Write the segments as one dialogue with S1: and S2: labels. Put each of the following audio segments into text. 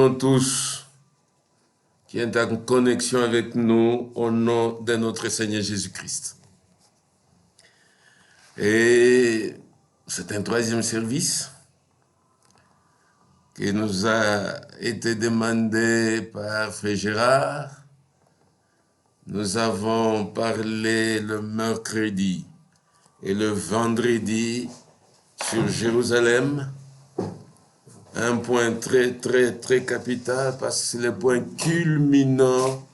S1: saluons tous qui est en connexion avec nous au nom de notre Seigneur Jésus-Christ. Et c'est un troisième service qui nous a été demandé par Frère Gérard. Nous avons parlé le mercredi et le vendredi sur Jérusalem. Un point très capital parce que c'est le point culminant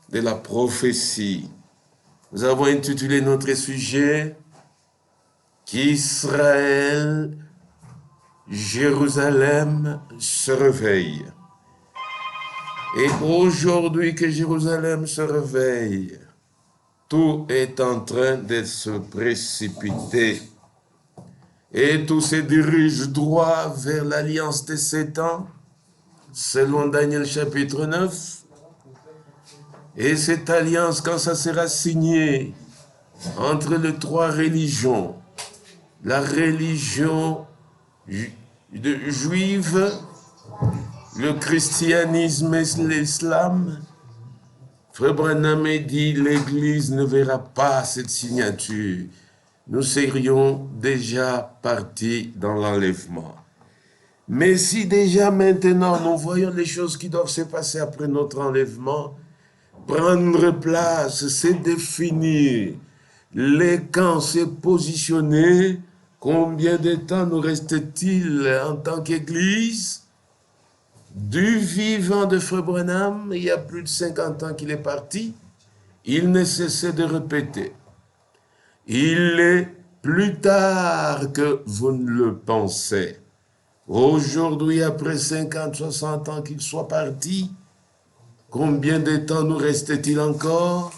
S1: de la prophétie. Nous avons intitulé notre sujet qu'Israël, Jérusalem se réveille. Et aujourd'hui que Jérusalem se réveille, tout est en train de se précipiter. Et tout se dirige droit vers l'alliance de 7 ans, selon Daniel chapitre 9. Et cette alliance, quand ça sera signé entre les 3 religions, la religion juive, le christianisme et l'islam, Frère Branham dit, l'Église ne verra pas cette signature. Nous serions déjà partis dans l'enlèvement. Mais si déjà maintenant nous voyons les choses qui doivent se passer après notre enlèvement, prendre place, se définir, les camps se positionner, combien de temps nous reste-t-il en tant qu'Église? Du vivant de Frère Branham, il y a plus de 50 ans qu'il est parti, il ne cessait de répéter. Il est plus tard que vous ne le pensez. Aujourd'hui, après 50, 60 ans qu'il soit parti, combien de temps nous reste-t-il encore?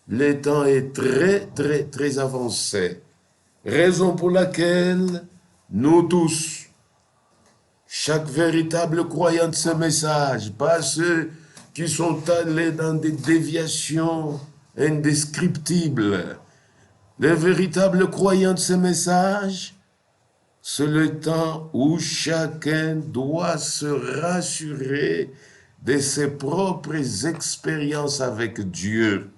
S1: Le temps est très avancé. Raison pour laquelle nous tous, chaque véritable croyant de ce message, pas ceux qui sont allés dans des déviations indescriptibles, les véritables croyants de ce message, c'est le temps où chacun doit se rassurer de ses propres expériences avec Dieu.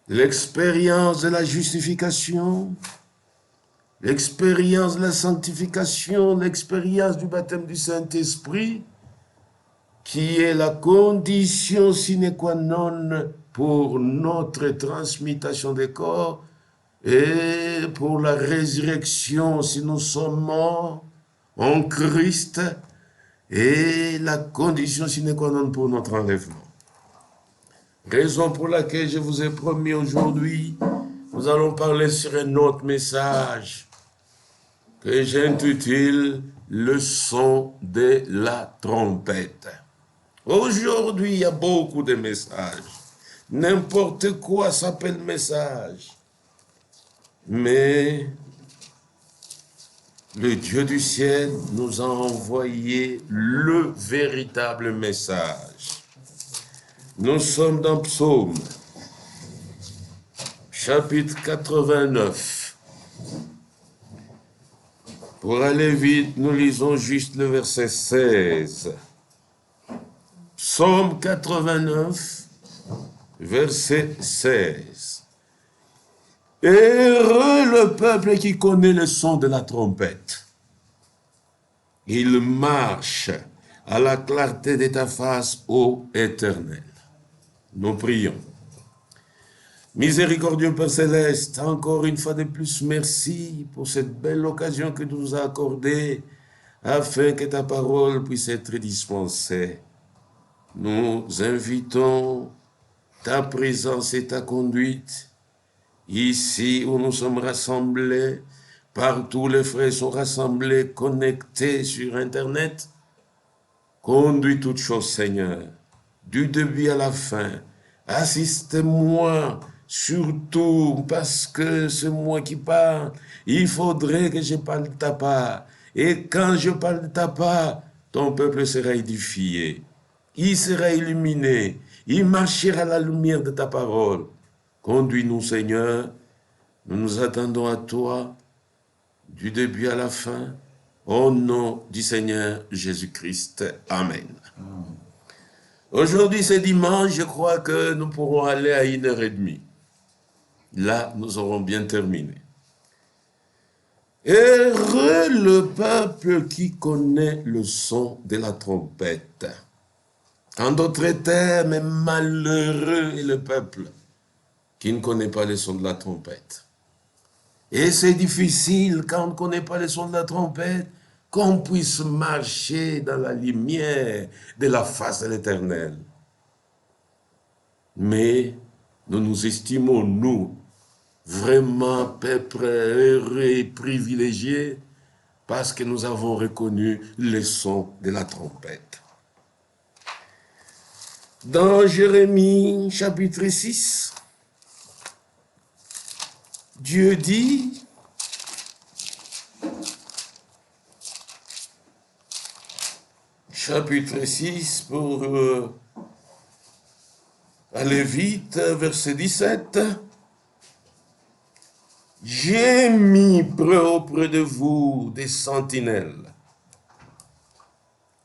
S1: L'expérience de la justification, l'expérience de la sanctification, l'expérience du baptême du Saint-Esprit, qui est la condition sine qua non pour notre transmutation des corps et pour la résurrection si nous sommes morts en Christ, et la condition sine qua non pour notre enlèvement. Raison pour laquelle je vous ai promis aujourd'hui, nous allons parler sur un autre message que j'intitule « Le son de la trompette ». Aujourd'hui, il y a beaucoup de messages. N'importe quoi s'appelle message. Mais le Dieu du ciel nous a envoyé le véritable message. Nous sommes dans Psaume, chapitre 89. Pour aller vite, nous lisons juste le verset 16. Psaume 89, verset 16. Heureux le peuple qui connaît le son de la trompette. Il marche à la clarté de ta face, ô Éternel. Nous prions. Miséricordieux Père Céleste, encore une fois de plus, merci pour cette belle occasion que tu nous as accordée afin que ta parole puisse être dispensée. Nous invitons ta présence et ta conduite ici où nous sommes rassemblés, partout les frères sont rassemblés, connectés sur Internet. Conduis toutes choses, Seigneur, du début à la fin. Assiste-moi, surtout parce que c'est moi qui parle. Il faudrait que je parle de ta part. Et quand je parle de ta part, ton peuple sera édifié. Il sera illuminé. Il marchera à la lumière de ta parole. Conduis-nous, Seigneur. Nous nous attendons à toi du début à la fin. Au nom du Seigneur Jésus-Christ. Amen. Aujourd'hui, c'est dimanche, je crois que nous pourrons aller à 1h30. Là, nous aurons bien terminé. Heureux le peuple qui connaît le son de la trompette. En d'autres termes, malheureux est le peuple qui ne connaît pas le son de la trompette. Et c'est difficile quand on ne connaît pas le son de la trompette, qu'on puisse marcher dans la lumière de la face de l'Éternel. Mais nous nous estimons, nous, vraiment peuple heureux et privilégié, parce que nous avons reconnu le son de la trompette. Dans Jérémie chapitre 6, Dieu dit, chapitre 6, pour aller vite, verset 17, « J'ai mis auprès de vous des sentinelles.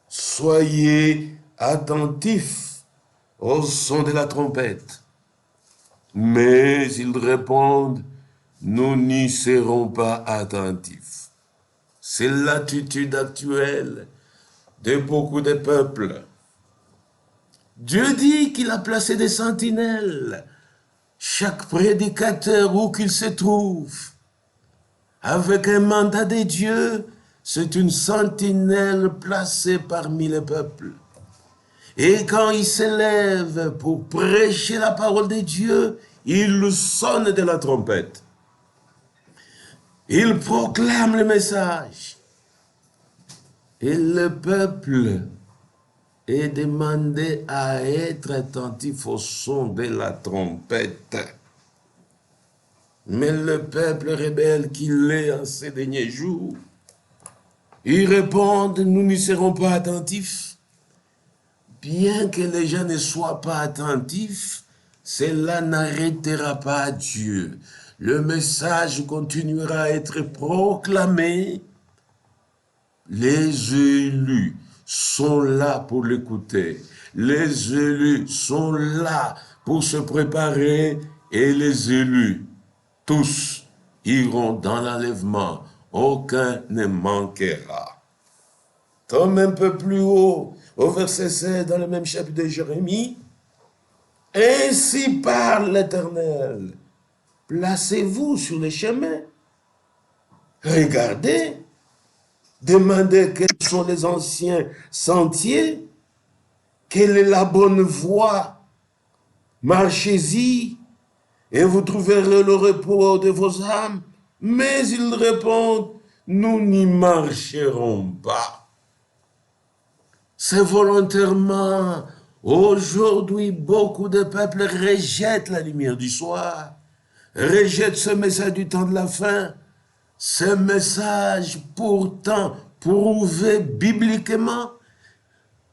S1: Soyez attentifs au son de la trompette. » Mais ils répondent, « Nous n'y serons pas attentifs. » C'est l'attitude actuelle de beaucoup de peuples. Dieu dit qu'il a placé des sentinelles. Chaque prédicateur, où qu'il se trouve, avec un mandat de Dieu, c'est une sentinelle placée parmi les peuples. Et quand il s'élève pour prêcher la parole de Dieu, il sonne de la trompette. Il proclame le message. Et le peuple est demandé à être attentif au son de la trompette. Mais le peuple rebelle qu'il est en ces derniers jours, ils répondent, nous n'y serons pas attentifs. Bien que les gens ne soient pas attentifs, cela n'arrêtera pas Dieu. Le message continuera à être proclamé. Les élus sont là pour l'écouter. Les élus sont là pour se préparer et les élus, tous, iront dans l'enlèvement. Aucun ne manquera. Comme un peu plus haut, au verset 16, dans le même chapitre de Jérémie, « Ainsi parle l'Éternel, placez-vous sur les chemins, regardez, demandez quels sont les anciens sentiers, quelle est la bonne voie, marchez-y, et vous trouverez le repos de vos âmes. » Mais ils répondent, nous n'y marcherons pas. C'est volontairement. Aujourd'hui, beaucoup de peuples rejettent la lumière du soir, rejettent ce message du temps de la fin, ce message pourtant prouvé bibliquement,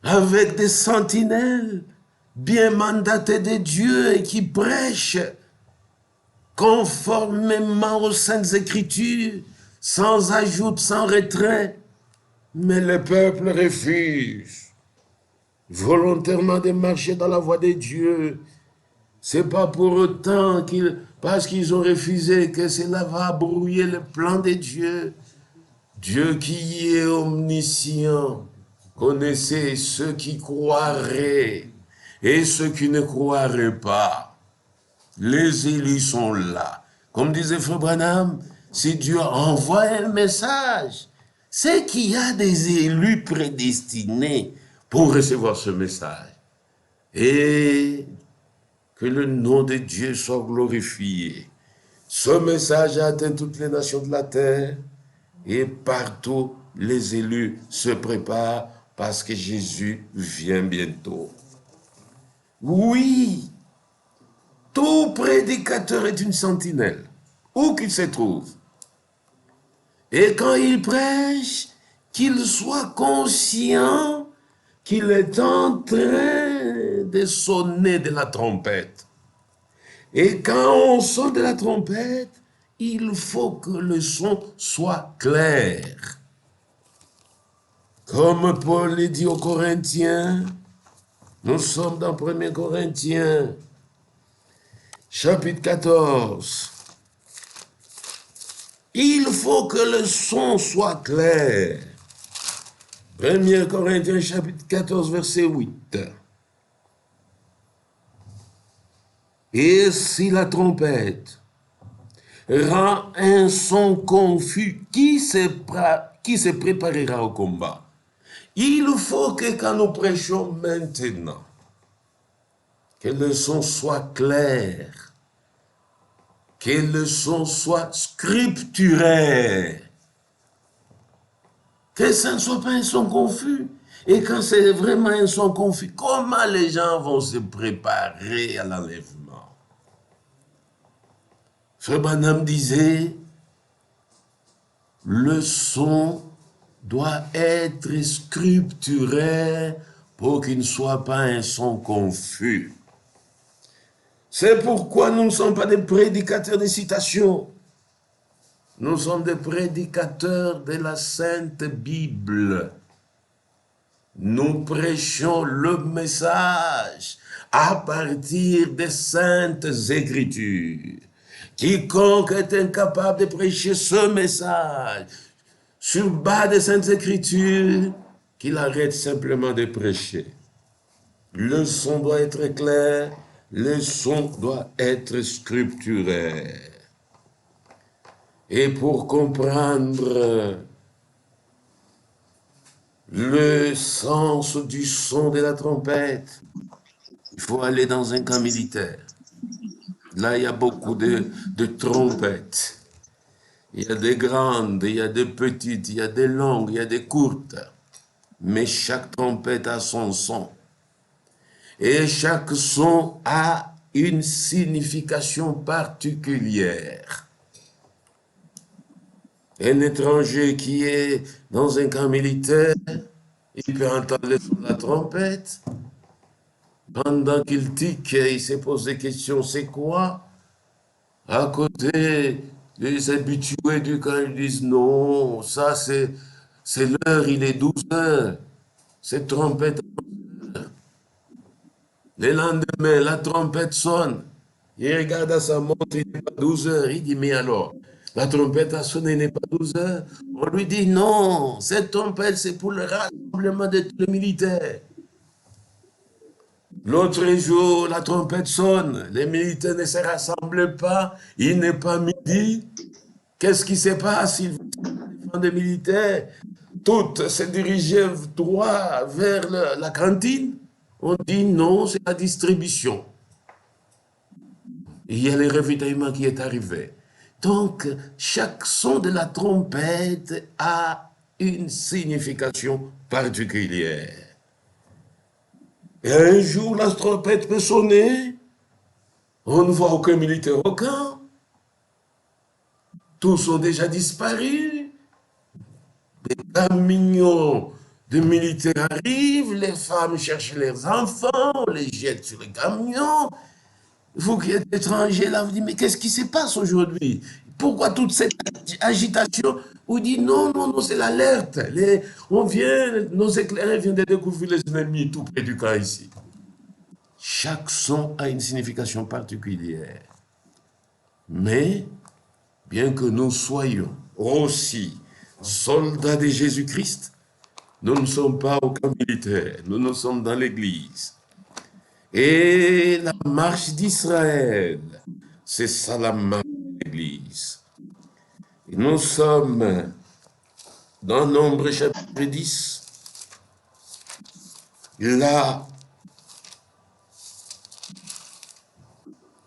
S1: avec des sentinelles bien mandatées de Dieu et qui prêchent conformément aux Saintes Écritures, sans ajout, sans retrait. Mais le peuple refuse volontairement de marcher dans la voie de Dieu. C'est pas pour autant parce qu'ils ont refusé que cela va brouiller le plan de Dieu. Dieu qui est omniscient connaissait ceux qui croiraient et ceux qui ne croiraient pas. Les élus sont là. Comme disait Frère Branham, si Dieu envoie un message, c'est qu'il y a des élus prédestinés pour recevoir ce message. Et que le nom de Dieu soit glorifié. Ce message a atteint toutes les nations de la terre et partout les élus se préparent parce que Jésus vient bientôt. Oui, tout prédicateur est une sentinelle, où qu'il se trouve. Et quand il prêche, qu'il soit conscient qu'il est en train de sonner de la trompette. Et quand on sonne de la trompette, il faut que le son soit clair. Comme Paul l'a dit aux Corinthiens, nous sommes dans 1 Corinthiens, chapitre 14. Il faut que le son soit clair. 1 Corinthiens, chapitre 14, verset 8. Et si la trompette rend un son confus, qui se préparera au combat? Il faut que quand nous prêchons maintenant, que le son soit clair, que le son soit scripturaire, que ça ne soit pas un son confus. Et quand c'est vraiment un son confus, comment les gens vont se préparer à l'enlèvement? Frère Branham disait, le son doit être scripturaire pour qu'il ne soit pas un son confus. C'est pourquoi nous ne sommes pas des prédicateurs de citations. Nous sommes des prédicateurs de la Sainte Bible. Nous prêchons le message à partir des Saintes Écritures. Quiconque est incapable de prêcher ce message sur base des Saintes Écritures, qu'il arrête simplement de prêcher. Le son doit être clair, le son doit être scripturaire. Et pour comprendre le sens du son de la trompette, il faut aller dans un camp militaire. Là, il y a beaucoup de trompettes. Il y a des grandes, il y a des petites, il y a des longues, il y a des courtes. Mais chaque trompette a son son. Et chaque son a une signification particulière. Un étranger qui est dans un camp militaire, il peut entendre le son de la trompette. Pendant qu'il tique, il se pose des questions, c'est quoi? À côté, les habitués du camp, ils disent non, ça c'est l'heure, il est 12 heures. Cette trompette. Le lendemain, la trompette sonne. Il regarde à sa montre, il n'est pas 12 heures. Il dit, mais alors, la trompette a sonné, il n'est pas 12 heures. On lui dit, non, cette trompette, c'est pour le rassemblement de tous les militaires. L'autre jour, la trompette sonne, les militaires ne se rassemblent pas, il n'est pas midi. Qu'est-ce qui se passe? Ils vont des militaires, toutes se dirigeaient droit vers la cantine. On dit non, c'est la distribution. Il y a le ravitaillement qui est arrivé. Donc, chaque son de la trompette a une signification particulière. Et un jour, la trompette peut sonner, on ne voit aucun militaire au camp, tous ont déjà disparu, des camions de militaires arrivent, les femmes cherchent leurs enfants, on les jette sur les camions. Vous qui êtes étrangers là, vous dites, mais qu'est-ce qui se passe aujourd'hui? Pourquoi toute cette agitation? Vous dites, non, non, non, c'est l'alerte. Nos éclaireurs viennent de découvrir les ennemis tout près du camp ici. Chaque son a une signification particulière. Mais, bien que nous soyons aussi soldats de Jésus-Christ, nous ne sommes pas au camp militaire, nous sommes dans l'église. Et la marche d'Israël, c'est ça la marche de l'église. Nous sommes dans Nombre chapitre 10. Là,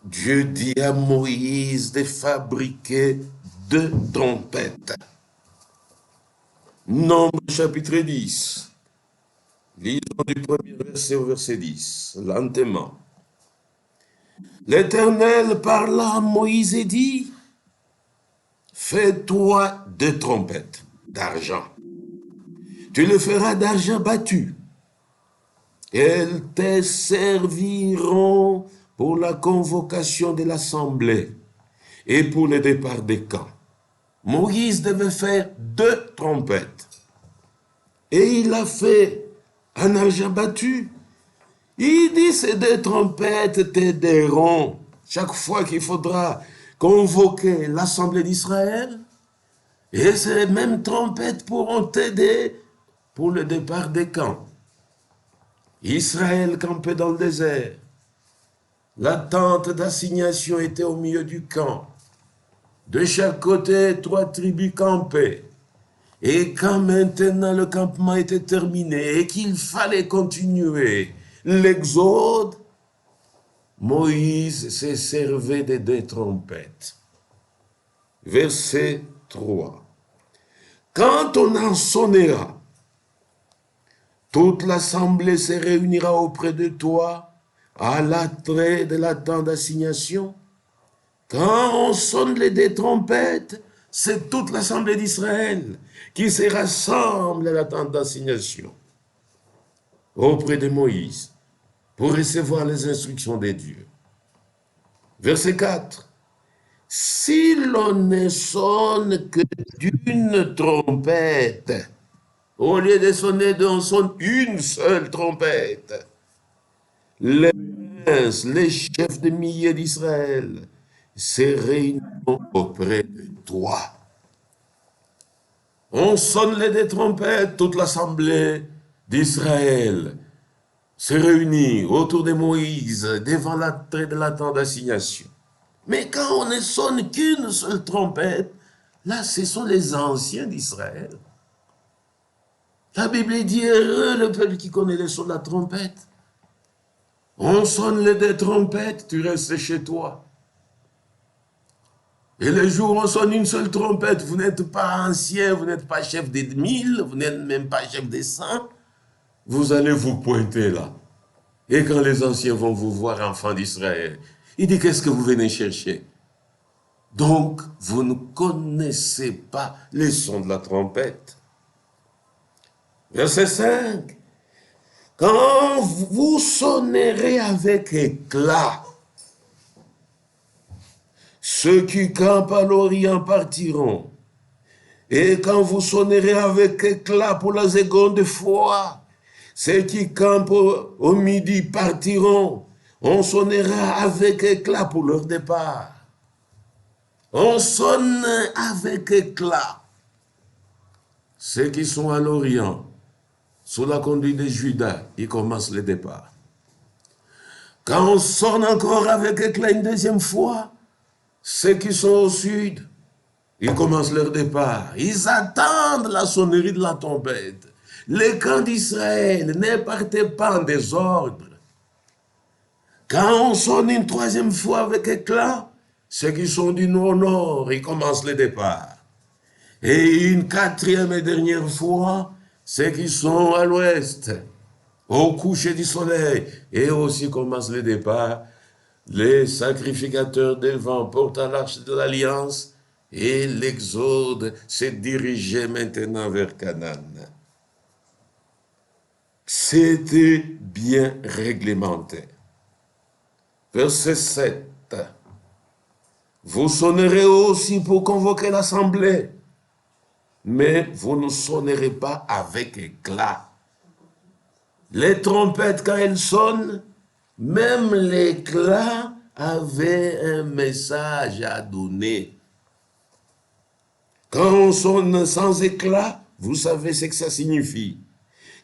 S1: Dieu dit à Moïse de fabriquer 2 trompettes. Nombre chapitre 10. Lisons du premier verset au verset 10, lentement. L'Éternel parla à Moïse et dit, fais-toi 2 trompettes d'argent. Tu le feras d'argent battu. Elles te serviront pour la convocation de l'assemblée et pour le départ des camps. Moïse devait faire 2 trompettes. et il a fait un argent battu. Il dit, ces deux trompettes t'aideront chaque fois qu'il faudra convoquer l'Assemblée d'Israël. Et ces mêmes trompettes pourront t'aider pour le départ des camps. Israël campait dans le désert. La tente d'assignation était au milieu du camp. De chaque côté, 3 tribus campaient. Et quand maintenant le campement était terminé et qu'il fallait continuer l'exode, Moïse s'est servi des 2 trompettes. Verset 3. Quand on en sonnera, toute l'assemblée se réunira auprès de toi à l'attrait de la tente d'assignation. Quand on sonne les 2 trompettes, c'est toute l'assemblée d'Israël qui se rassemble à la tente d'assignation auprès de Moïse pour recevoir les instructions de Dieu. Verset 4. Si l'on ne sonne que d'une trompette, au lieu de sonner deux, on sonne une seule trompette. Les princes, les chefs de milliers d'Israël se réuniront auprès de toi. On sonne les 2 trompettes, toute l'assemblée d'Israël se réunit autour de Moïse devant l'entrée de la tente d'assignation. Mais quand on ne sonne qu'une seule trompette, là, ce sont les anciens d'Israël. La Bible dit, heureux le peuple qui connaît le son de la trompette. On sonne les 2 trompettes, tu restes chez toi. Et le jour où on sonne une seule trompette, vous n'êtes pas ancien, vous n'êtes pas chef des 1000, vous n'êtes même pas chef des 100, vous allez vous pointer là. Et quand les anciens vont vous voir, enfants d'Israël, il dit, qu'est-ce que vous venez chercher? Donc, vous ne connaissez pas les sons de la trompette. Verset 5. Quand vous sonnerez avec éclat, ceux qui campent à l'Orient partiront. Et quand vous sonnerez avec éclat pour la seconde fois, ceux qui campent au midi partiront. On sonnera avec éclat pour leur départ. On sonne avec éclat. Ceux qui sont à l'Orient, sous la conduite de Judas, ils commencent le départ. Quand on sonne encore avec éclat une deuxième fois, ceux qui sont au sud, ils commencent leur départ. Ils attendent la sonnerie de la trompette. Les camps d'Israël ne partaient pas en désordre. Quand on sonne une 3e fois avec éclat, ceux qui sont du nord, ils commencent le départ. Et une 4e et dernière fois, ceux qui sont à l'ouest, au coucher du soleil, et aussi commencent le départ. Les sacrificateurs devant portent à l'arche de l'Alliance, et l'exode s'est dirigé maintenant vers Canaan. C'était bien réglementé. Verset 7. Vous sonnerez aussi pour convoquer l'assemblée, mais vous ne sonnerez pas avec éclat. Les trompettes, quand elles sonnent, même l'éclat avait un message à donner. Quand on sonne sans éclat, vous savez ce que ça signifie.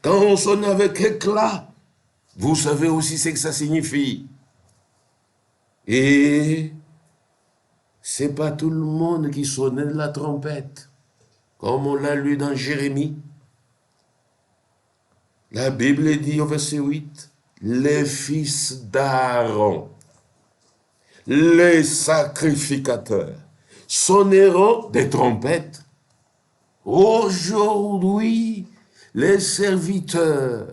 S1: Quand on sonne avec éclat, vous savez aussi ce que ça signifie. Et c'est pas tout le monde qui sonnait de la trompette, comme on l'a lu dans Jérémie. La Bible dit au verset 8, les fils d'Aaron, les sacrificateurs, sonneront des trompettes. Aujourd'hui, les serviteurs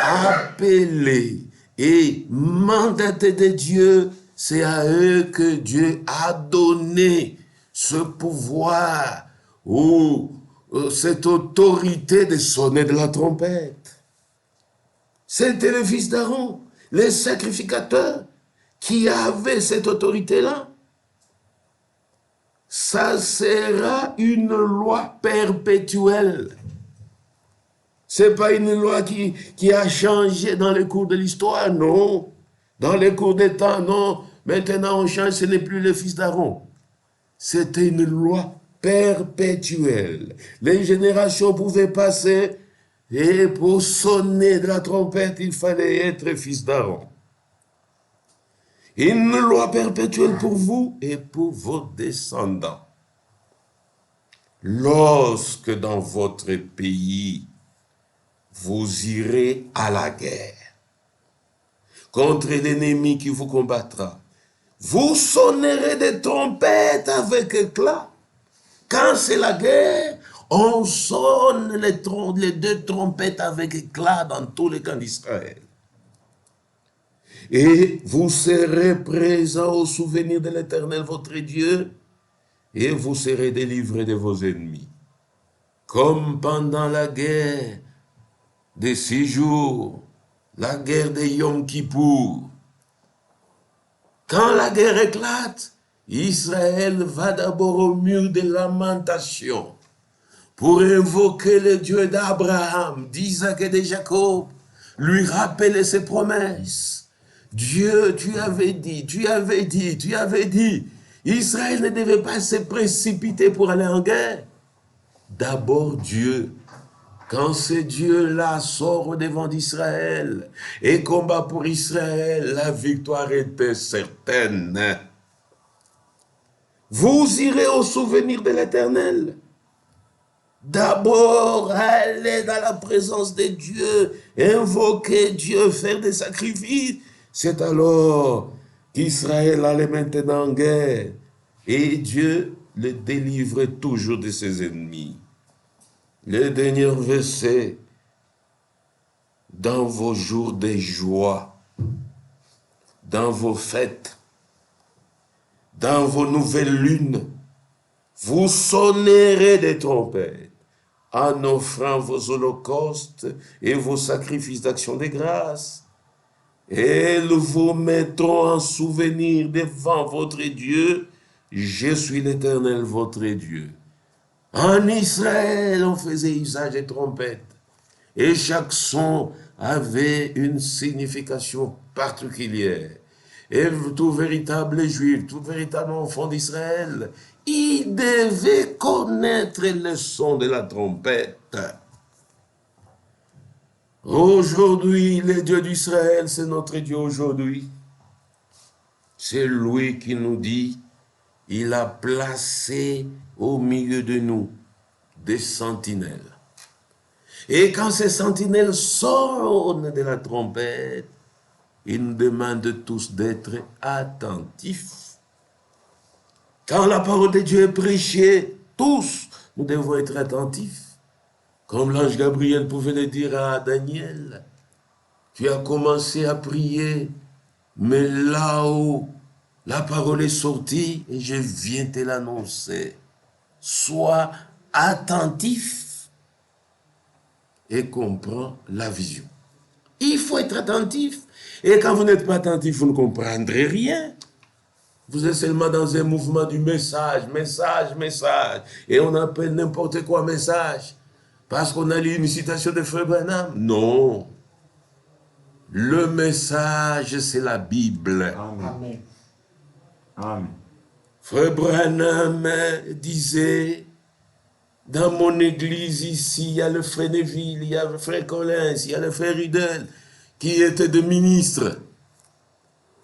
S1: appelés et mandatés de Dieu, c'est à eux que Dieu a donné ce pouvoir ou cette autorité de sonner de la trompette. C'était les fils d'Aaron, les sacrificateurs, qui avaient cette autorité-là. Ça sera une loi perpétuelle. Ce n'est pas une loi qui a changé dans le cours de l'histoire, non. Dans le cours des temps, non. Maintenant, on change, ce n'est plus le fils d'Aaron. C'était une loi perpétuelle. Les générations pouvaient passer et pour sonner de la trompette, il fallait être fils d'Aaron. Une loi perpétuelle pour vous et pour vos descendants. Lorsque dans votre pays, vous irez à la guerre contre l'ennemi qui vous combattra, vous sonnerez des trompettes avec éclat. Quand c'est la guerre, on sonne les deux trompettes avec éclat dans tous les camps d'Israël. Et vous serez présents au souvenir de l'Éternel votre Dieu, et vous serez délivrés de vos ennemis. Comme pendant la guerre des 6 jours, la guerre de Yom Kippour. Quand la guerre éclate, Israël va d'abord au mur de lamentation pour invoquer le Dieu d'Abraham, d'Isaac et de Jacob, lui rappeler ses promesses. Dieu, tu avais dit. Israël ne devait pas se précipiter pour aller en guerre. D'abord Dieu. Quand ce Dieu-là sort devant d'Israël et combat pour Israël, la victoire était certaine. Vous irez au souvenir de l'Éternel. D'abord, allez dans la présence de Dieu, invoquer Dieu, faire des sacrifices. C'est alors qu'Israël allait maintenant en guerre et Dieu le délivrait toujours de ses ennemis. Le dernier verset, dans vos jours de joie, dans vos fêtes, dans vos nouvelles lunes, vous sonnerez des trompettes en offrant vos holocaustes et vos sacrifices d'action de grâce. Elles vous mettront en souvenir devant votre Dieu. Je suis l'Éternel, votre Dieu. En Israël, on faisait usage des trompettes. Et chaque son avait une signification particulière. Et tout véritable juif, tout véritable enfant d'Israël, il devait connaître le son de la trompette. Aujourd'hui, le Dieu d'Israël, c'est notre Dieu aujourd'hui. C'est lui qui nous dit, il a placé au milieu de nous des sentinelles. Et quand ces sentinelles sonnent de la trompette, ils nous demandent tous d'être attentifs. Quand la parole de Dieu est prêchée, tous, nous devons être attentifs. Comme l'ange Gabriel pouvait le dire à Daniel, tu as commencé à prier, mais là-haut, la parole est sortie et je viens te l'annoncer. Sois attentif et comprends la vision. Il faut être attentif. Et quand vous n'êtes pas attentif, vous ne comprendrez rien. Vous êtes seulement dans un mouvement du message. Et on appelle n'importe quoi message. Parce qu'on a lu une citation de Frère Branham. Non. Le message, c'est la Bible.
S2: Amen. Amen.
S1: Frère Branham disait, dans mon église ici, il y a le frère Neville, il y a le frère Collins, il y a le frère Ridel, qui étaient des ministres,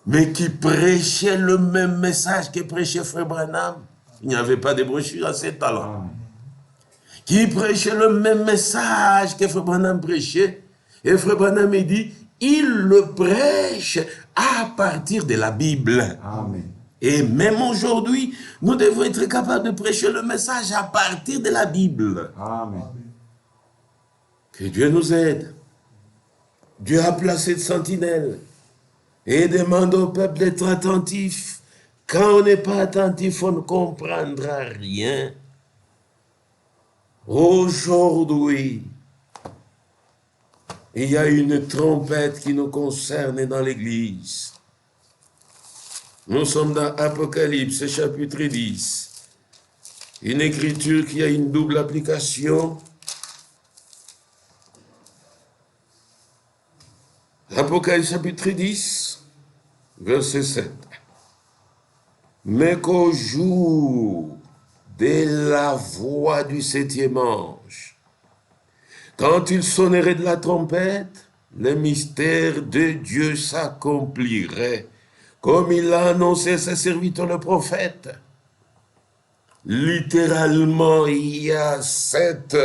S1: mais qui prêchaient le même message que prêchait frère Branham. Il n'y avait pas de brochure à ces talents. Qui prêchait le même message que frère Branham prêchait. Et frère Branham dit, il le prêche à partir de la Bible.
S2: Amen.
S1: Et même aujourd'hui, nous devons être capables de prêcher le message à partir de la Bible.
S2: Amen.
S1: Que Dieu nous aide. Dieu a placé de sentinelles et demande au peuple d'être attentif. Quand on n'est pas attentif, on ne comprendra rien. Aujourd'hui, il y a une trompette qui nous concerne dans l'Église. Nous sommes dans Apocalypse, chapitre 10. Une écriture qui a une double application. Apocalypse chapitre 10, verset 7. Mais qu'au jour de la voix du septième ange, quand il sonnerait de la trompette, le mystère de Dieu s'accomplirait, comme il l'a annoncé à ses serviteurs le prophète. Littéralement, il y a sept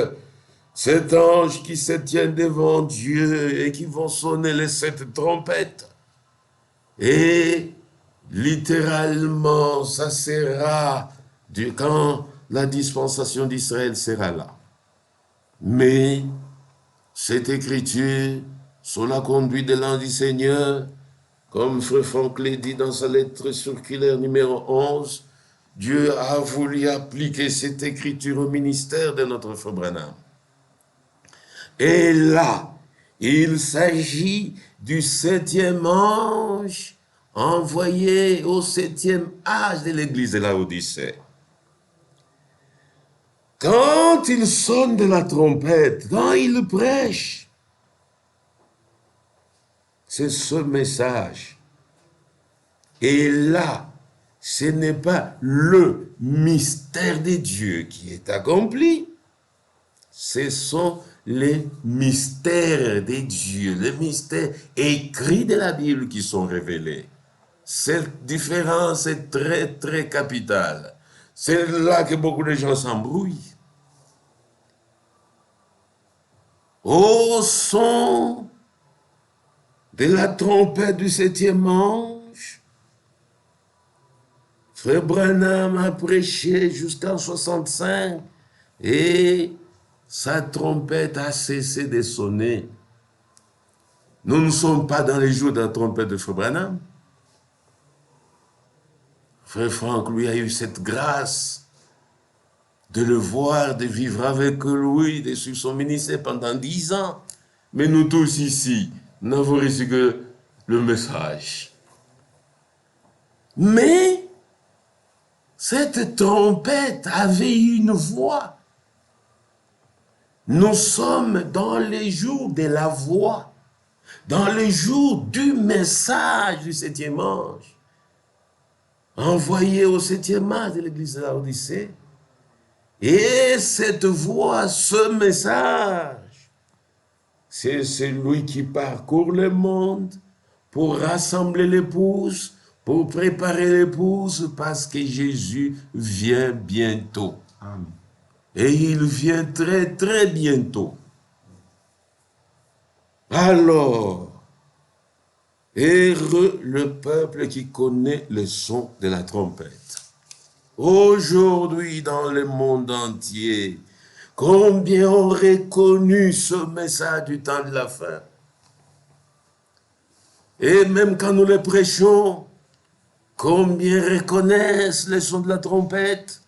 S1: anges qui se tiennent devant Dieu et qui vont sonner les 7 trompettes. Et littéralement, ça sera quand la dispensation d'Israël sera là. Mais cette écriture, sous la conduite de l'ange du Seigneur, comme Frère Franklin dit dans sa lettre circulaire numéro 11, Dieu a voulu appliquer cette écriture au ministère de notre Frère Branham. Et là, il s'agit du 7e ange envoyé au 7e âge de l'église de Laodicée. Quand il sonne de la trompette, quand il prêche, c'est ce message. Et là, ce n'est pas le mystère de Dieu qui est accompli, ce sont les mystères de Dieu, les mystères écrits de la Bible qui sont révélés. Cette différence est très, très capitale. C'est là que beaucoup de gens s'embrouillent. Au son de la trompette du 7e ange, Frère Branham a prêché jusqu'en 65 et sa trompette a cessé de sonner. Nous ne sommes pas dans les jours de la trompette de Frère Branham. Frère Franck, lui, a eu cette grâce de le voir, de vivre avec lui, de suivre son ministère pendant 10 ans. Mais nous tous ici, n'avons reçu que le message. Mais cette trompette avait une voix. Nous sommes dans les jours de la voix, dans les jours du message du 7e ange, envoyé au 7e âge de l'église de Laodicée. Et cette voix, ce message, c'est celui qui parcourt le monde pour rassembler l'épouse, pour préparer l'épouse, parce que Jésus vient bientôt.
S2: Amen.
S1: Et il vient très, très bientôt. Alors, heureux le peuple qui connaît le son de la trompette. Aujourd'hui, dans le monde entier, combien ont reconnu ce message du temps de la fin? Et même quand nous le prêchons, combien reconnaissent le son de la trompette?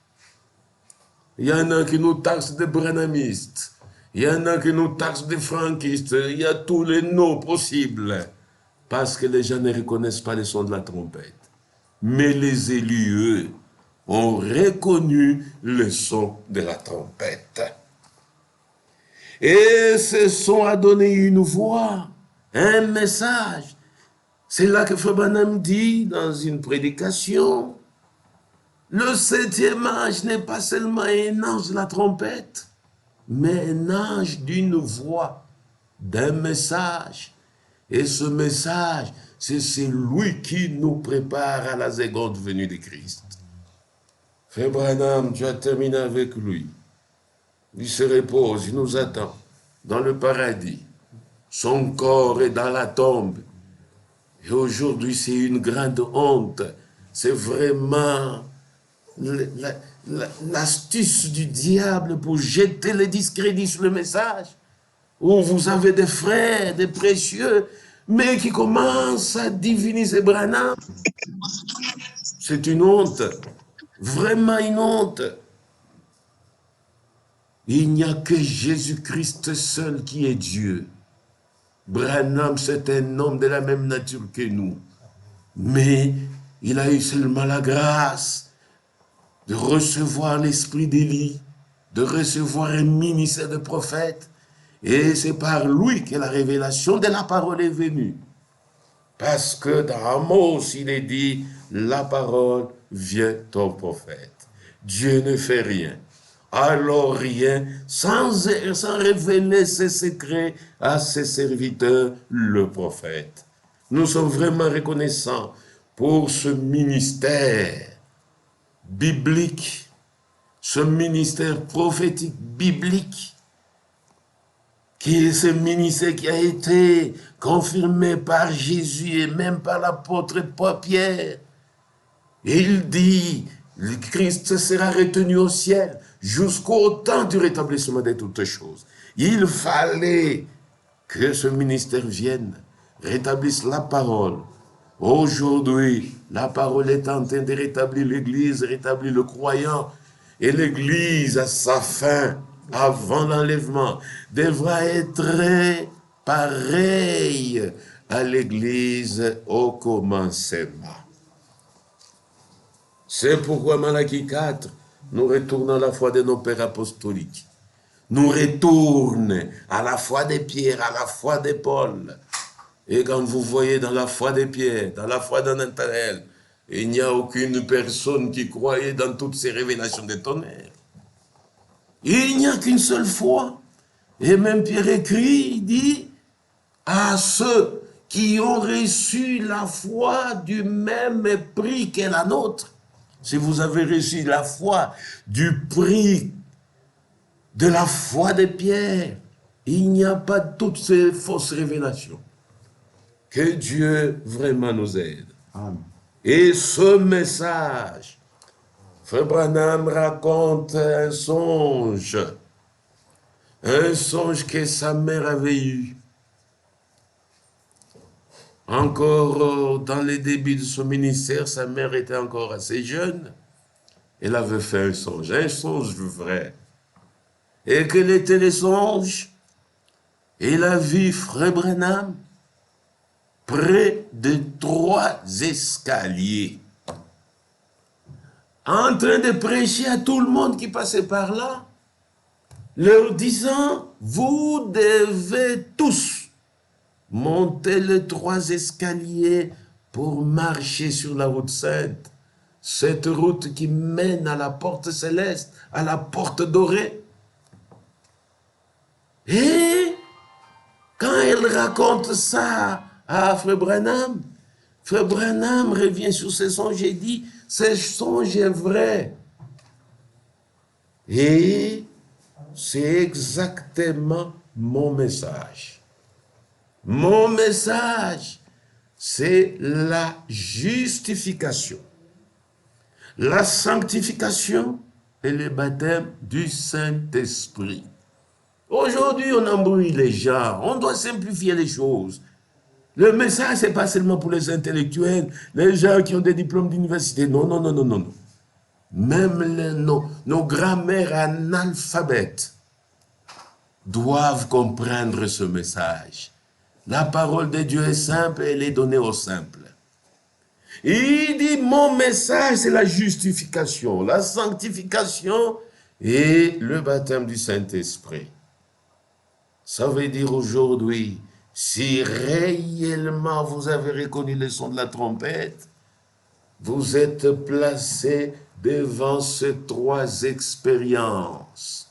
S1: Il y en a qui nous taxent de branhamistes, il y en a qui nous taxent de franquistes, il y a tous les noms possibles, parce que les gens ne reconnaissent pas le son de la trompette. Mais les élus, eux, ont reconnu le son de la trompette. Et ce son a donné une voix, un message. C'est là que Frère Branham dit dans une prédication, le 7e ange n'est pas seulement un ange de la trompette, mais un ange d'une voix, d'un message. Et ce message, c'est celui qui nous prépare à la seconde venue de Christ. Frère Branham, tu as terminé avec lui. Il se repose, il nous attend dans le paradis. Son corps est dans la tombe. Et aujourd'hui, c'est une grande honte. C'est vraiment l'astuce du diable pour jeter le discrédit sur le message. Où vous avez des frères, des précieux, mais qui commencent à diviniser Branham. C'est une honte. Vraiment une honte. Il n'y a que Jésus-Christ seul qui est Dieu. Branham, c'est un homme de la même nature que nous. Mais il a eu seulement la grâce de recevoir l'esprit d'Élie, de recevoir un ministère de prophète. Et c'est par lui que la révélation de la parole est venue. Parce que dans Amos, il est dit, la parole vient au prophète. Dieu ne fait rien. Alors rien, sans révéler ses secrets à ses serviteurs, le prophète. Nous sommes vraiment reconnaissants pour ce ministère biblique, ce ministère prophétique biblique, qui est ce ministère qui a été confirmé par Jésus et même par l'apôtre Pierre. Et il dit, le Christ sera retenu au ciel jusqu'au temps du rétablissement de toutes choses. Il fallait que ce ministère vienne, rétablisse la parole. Aujourd'hui, la parole est en train de rétablir l'Église, rétablir le croyant. Et l'Église, à sa fin, avant l'enlèvement, devra être pareille à l'Église au commencement. C'est pourquoi Malachie 4 nous retourne à la foi de nos pères apostoliques. Nous retourne à la foi de Pierre, à la foi de Paul. Et quand vous voyez dans la foi de Pierre, dans la foi de Nathanaël, il n'y a aucune personne qui croyait dans toutes ces révélations de tonnerre. Il n'y a qu'une seule foi. Et même Pierre écrit, il dit, à ceux qui ont reçu la foi du même prix que la nôtre. Si vous avez reçu la foi du prix de la foi de Pierre, il n'y a pas toutes ces fausses révélations. Que Dieu vraiment nous aide.
S2: Amen.
S1: Et ce message, Frère Branham raconte un songe que sa mère avait eu. Encore dans les débuts de son ministère, sa mère était encore assez jeune. Elle avait fait un songe vrai. Et quel était le songe? Elle a vu Frère Branham près de 3 escaliers, en train de prêcher à tout le monde qui passait par là, leur disant, vous devez tous monter les 3 escaliers pour marcher sur la route sainte, cette route qui mène à la porte céleste, à la porte dorée. Et quand elle raconte ça à Frère Branham revient sur ce songe et dit, ce songe est vrai. Et c'est exactement mon message. Mon message, c'est la justification, la sanctification et le baptême du Saint-Esprit. Aujourd'hui, on embrouille les gens, on doit simplifier les choses. Le message, ce n'est pas seulement pour les intellectuels, les gens qui ont des diplômes d'université. Non, non, non, non, non. Même nos grands-mères analphabètes doivent comprendre ce message. La parole de Dieu est simple et elle est donnée aux simples. Il dit, mon message, c'est la justification, la sanctification et le baptême du Saint-Esprit. Ça veut dire aujourd'hui, si réellement vous avez reconnu le son de la trompette, vous êtes placé devant ces 3 expériences.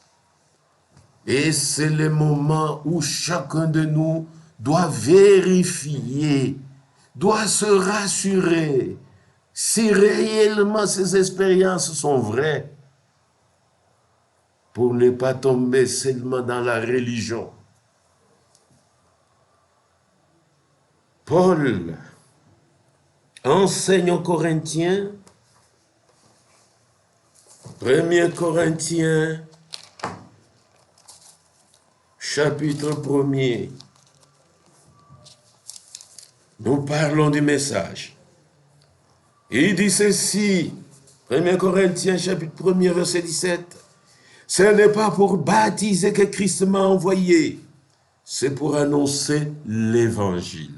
S1: Et c'est le moment où chacun de nous doit vérifier, doit se rassurer si réellement ces expériences sont vraies, pour ne pas tomber seulement dans la religion. Paul enseigne aux Corinthiens, 1 Corinthiens, chapitre 1er. Nous parlons du message. Il dit ceci, 1 Corinthiens, chapitre 1er, verset 17. Ce n'est pas pour baptiser que Christ m'a envoyé, c'est pour annoncer l'évangile.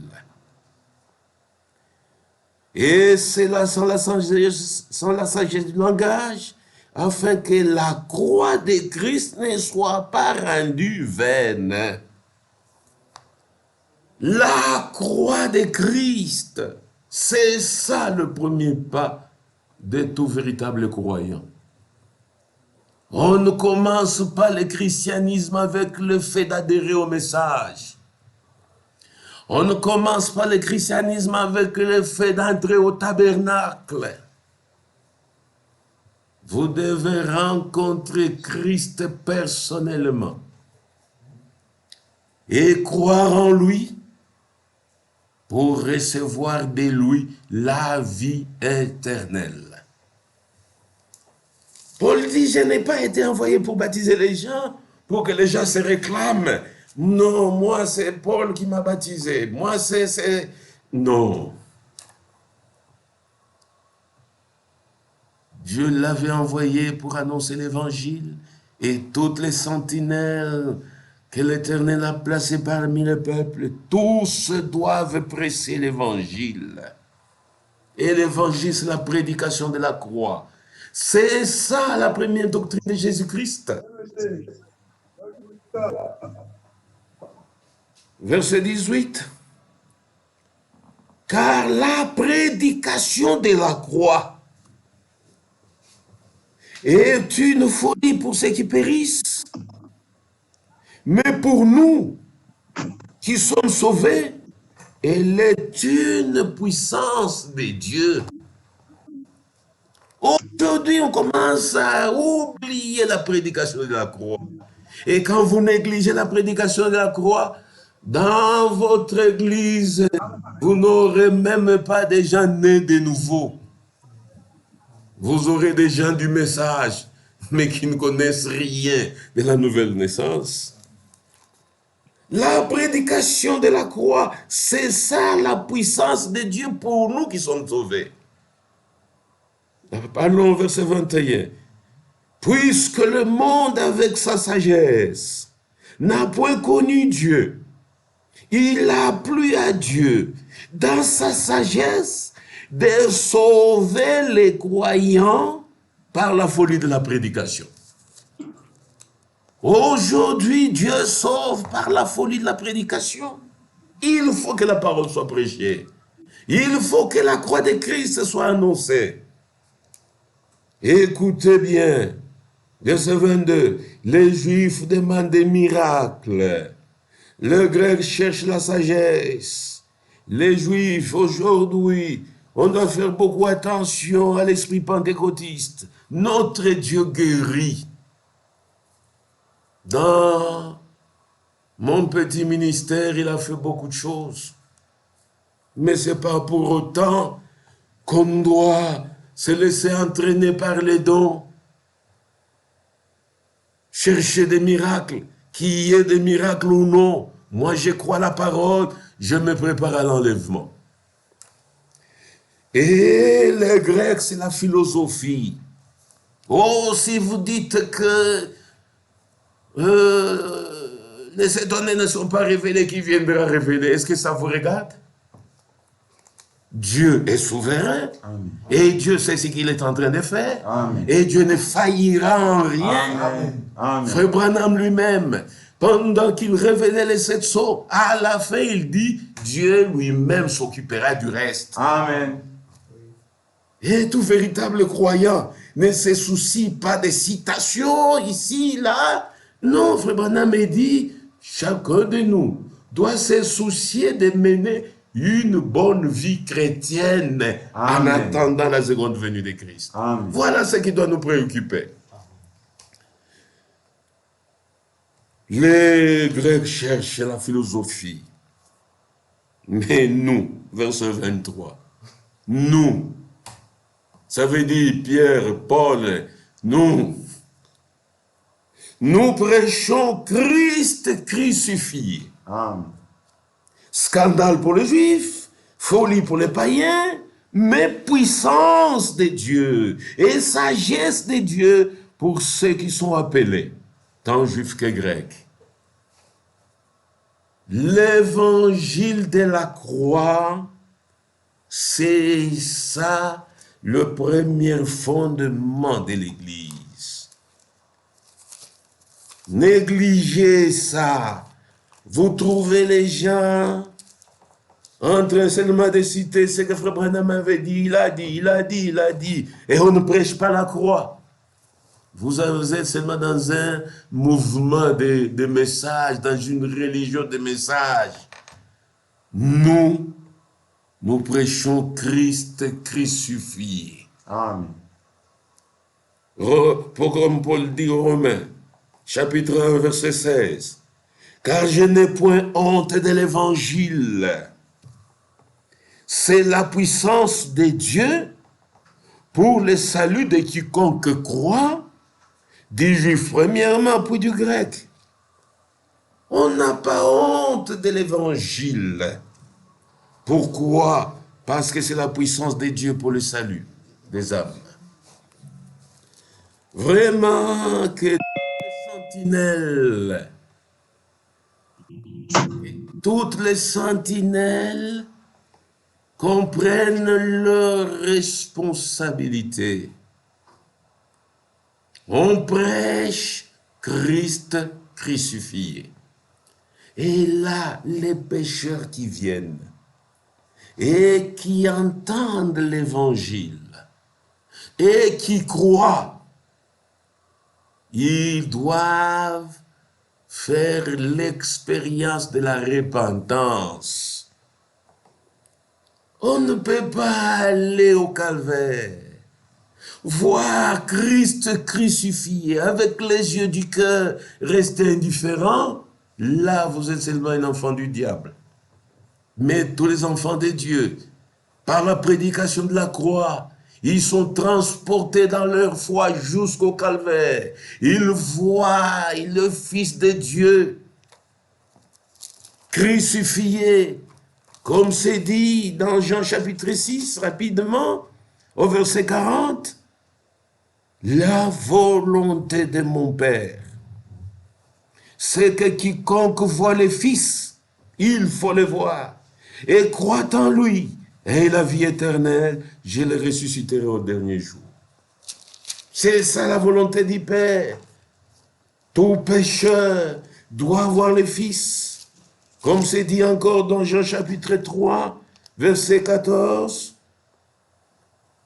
S1: Et c'est là sans la sagesse du langage, afin que la croix de Christ ne soit pas rendue vaine. La croix de Christ, c'est ça le premier pas de tout véritable croyant. On ne commence pas le christianisme avec le fait d'adhérer au message. On ne commence pas le christianisme avec le fait d'entrer au tabernacle. Vous devez rencontrer Christ personnellement et croire en lui pour recevoir de lui la vie éternelle. Paul dit, je n'ai pas été envoyé pour baptiser les gens, pour que les gens se réclament. Non, moi c'est Paul qui m'a baptisé. Moi c'est... Non. Dieu l'avait envoyé pour annoncer l'évangile et toutes les sentinelles que l'Éternel a placées parmi le peuple, tous doivent presser l'évangile. Et l'évangile, c'est la prédication de la croix. C'est ça la première doctrine de Jésus-Christ. Verset 18. Car la prédication de la croix est une folie pour ceux qui périssent. Mais pour nous qui sommes sauvés, elle est une puissance de Dieu. Aujourd'hui, on commence à oublier la prédication de la croix. Et quand vous négligez la prédication de la croix, dans votre église, vous n'aurez même pas des gens nés de nouveau. Vous aurez des gens du message, mais qui ne connaissent rien de la nouvelle naissance. La prédication de la croix, c'est ça la puissance de Dieu pour nous qui sommes sauvés. Allons au verset 21. Puisque le monde avec sa sagesse n'a point connu Dieu, il a plu à Dieu dans sa sagesse de sauver les croyants par la folie de la prédication. Aujourd'hui, Dieu sauve par la folie de la prédication. Il faut que la parole soit prêchée. Il faut que la croix de Christ soit annoncée. Écoutez bien, verset 22, les Juifs demandent des miracles. Le grec cherche la sagesse. Les Juifs, aujourd'hui, on doit faire beaucoup attention à l'esprit pentecôtiste. Notre Dieu guérit. Dans mon petit ministère, il a fait beaucoup de choses. Mais ce n'est pas pour autant qu'on doit se laisser entraîner par les dons. Chercher des miracles, qu'il y ait des miracles ou non. Moi, je crois à la parole, je me prépare à l'enlèvement. Et le grec, c'est la philosophie. Oh, si vous dites que les données ne sont pas révélées, qui viendra révéler, est-ce que ça vous regarde? Dieu est souverain. Amen. Et Dieu sait ce qu'il est en train de faire. Amen. Et Dieu ne faillira en rien. Amen. Amen. Frère Branham lui-même, pendant qu'il révélait les 7 sceaux, à la fin il dit, Dieu lui-même s'occupera du reste. Amen. Et tout véritable croyant ne se soucie pas des citations ici, là. Non, Frère Branham dit, chacun de nous doit se soucier de mener une bonne vie chrétienne. Amen. En attendant la seconde venue de Christ. Amen. Voilà ce qui doit nous préoccuper. Les Grecs cherchent la philosophie. Mais nous, verset 23, nous, ça veut dire Pierre, Paul, nous prêchons Christ crucifié. Amen. Scandale pour les Juifs, folie pour les païens, mais puissance de Dieu et sagesse de Dieu pour ceux qui sont appelés, tant juifs que grecs. L'évangile de la croix, c'est ça le premier fondement de l'Église. Négligez ça. Vous trouvez les gens En train seulement de citer ce que Frère Branham avait dit, il a dit, il a dit, il a dit. Et on ne prêche pas la croix. Vous êtes seulement dans un mouvement de messages, dans une religion de messages. Nous prêchons Christ crucifié.
S2: Amen.
S1: Comme Paul dit aux Romains, chapitre 1, verset 16. Car je n'ai point honte de l'évangile. C'est la puissance de Dieu pour le salut de quiconque croit, du juif premièrement, puis du grec. On n'a pas honte de l'évangile. Pourquoi? Parce que c'est la puissance de Dieu pour le salut des âmes. Vraiment que toutes les sentinelles comprennent leur responsabilité. On prêche Christ crucifié. Et là, les pécheurs qui viennent et qui entendent l'évangile et qui croient, ils doivent faire l'expérience de la repentance. On ne peut pas aller au calvaire, voir Christ crucifié avec les yeux du cœur, rester indifférent. Là, vous êtes seulement un enfant du diable. Mais tous les enfants de Dieu, par la prédication de la croix, ils sont transportés dans leur foi jusqu'au calvaire. Ils voient le Fils de Dieu crucifié, comme c'est dit dans Jean chapitre 6, rapidement, au verset 40. La volonté de mon Père, c'est que quiconque voit le Fils, il faut le voir, et croit en lui, et la vie éternelle, je le ressusciterai au dernier jour. C'est ça la volonté du Père. Tout pécheur doit voir le Fils. Comme c'est dit encore dans Jean chapitre 3, verset 14.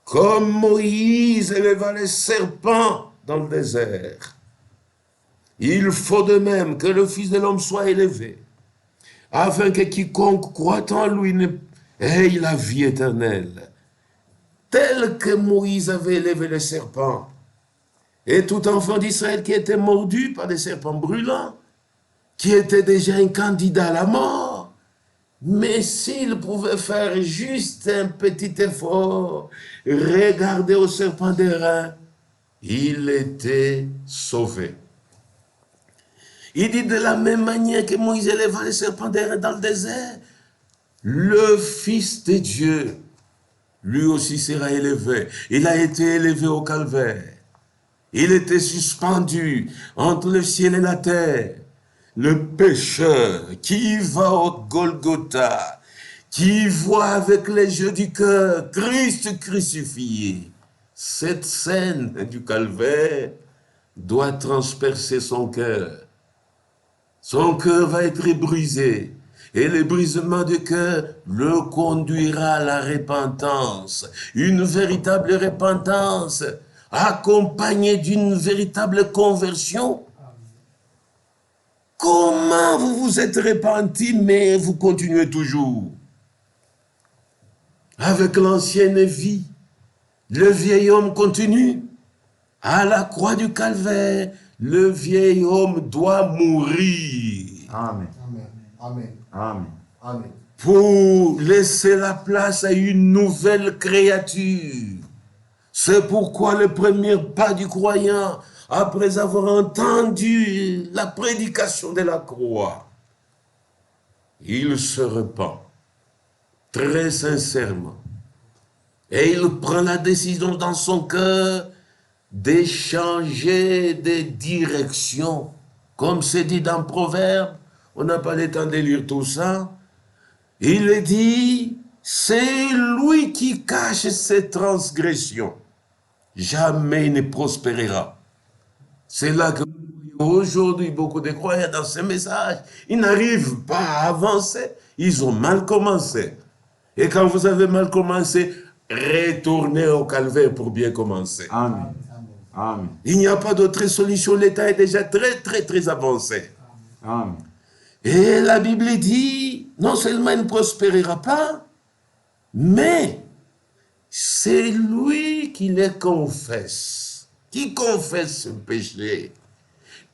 S1: Comme Moïse éleva les serpents dans le désert, il faut de même que le Fils de l'homme soit élevé, afin que quiconque croit en lui ait la vie éternelle. Tel que Moïse avait élevé les serpents, et tout enfant d'Israël qui était mordu par des serpents brûlants, qui était déjà un candidat à la mort, mais s'il pouvait faire juste un petit effort, regarder au serpent d'airain, il était sauvé. Il dit de la même manière que Moïse éleva les serpents d'airain dans le désert, le Fils de Dieu, lui aussi sera élevé. Il a été élevé au calvaire. Il était suspendu entre le ciel et la terre. Le pécheur qui va au Golgotha, qui voit avec les yeux du cœur Christ crucifié. Cette scène du calvaire doit transpercer son cœur. Son cœur va être brisé. Et le brisement du cœur le conduira à la repentance. Une véritable repentance accompagnée d'une véritable conversion. Comment vous vous êtes repenti, mais vous continuez toujours avec l'ancienne vie? Le vieil homme continue. À la croix du calvaire, le vieil homme doit mourir.
S2: Amen.
S3: Amen. Amen.
S2: Amen.
S3: Amen.
S1: Pour laisser la place à une nouvelle créature. C'est pourquoi le premier pas du croyant, après avoir entendu la prédication de la croix, il se repent très sincèrement. Et il prend la décision dans son cœur d'échanger de direction. Comme c'est dit dans Proverbe, on n'a pas le temps de lire tout ça. Il dit, c'est lui qui cache ses transgressions. Jamais il ne prospérera. C'est là que aujourd'hui, beaucoup de croyants dans ce message, ils n'arrivent pas à avancer. Ils ont mal commencé. Et quand vous avez mal commencé, retournez au calvaire pour bien commencer.
S2: Amen. Amen.
S1: Il n'y a pas d'autre solution. L'état est déjà très avancé.
S2: Amen.
S1: Et la Bible dit, non seulement il ne prospérera pas, mais c'est lui qui les confesse, qui confesse ce péché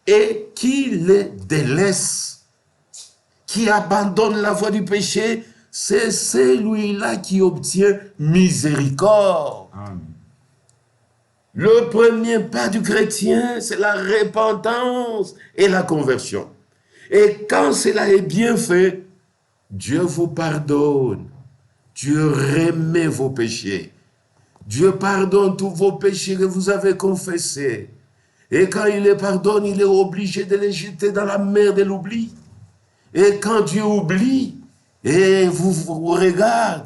S1: et qui les délaisse, qui abandonne la voie du péché, c'est celui-là qui obtient miséricorde.
S2: Amen.
S1: Le premier pas du chrétien, c'est la repentance et la conversion. Et quand cela est bien fait, Dieu vous pardonne. Dieu remet vos péchés. Dieu pardonne tous vos péchés que vous avez confessés. Et quand il les pardonne, il est obligé de les jeter dans la mer de l'oubli. Et quand Dieu oublie et vous regarde,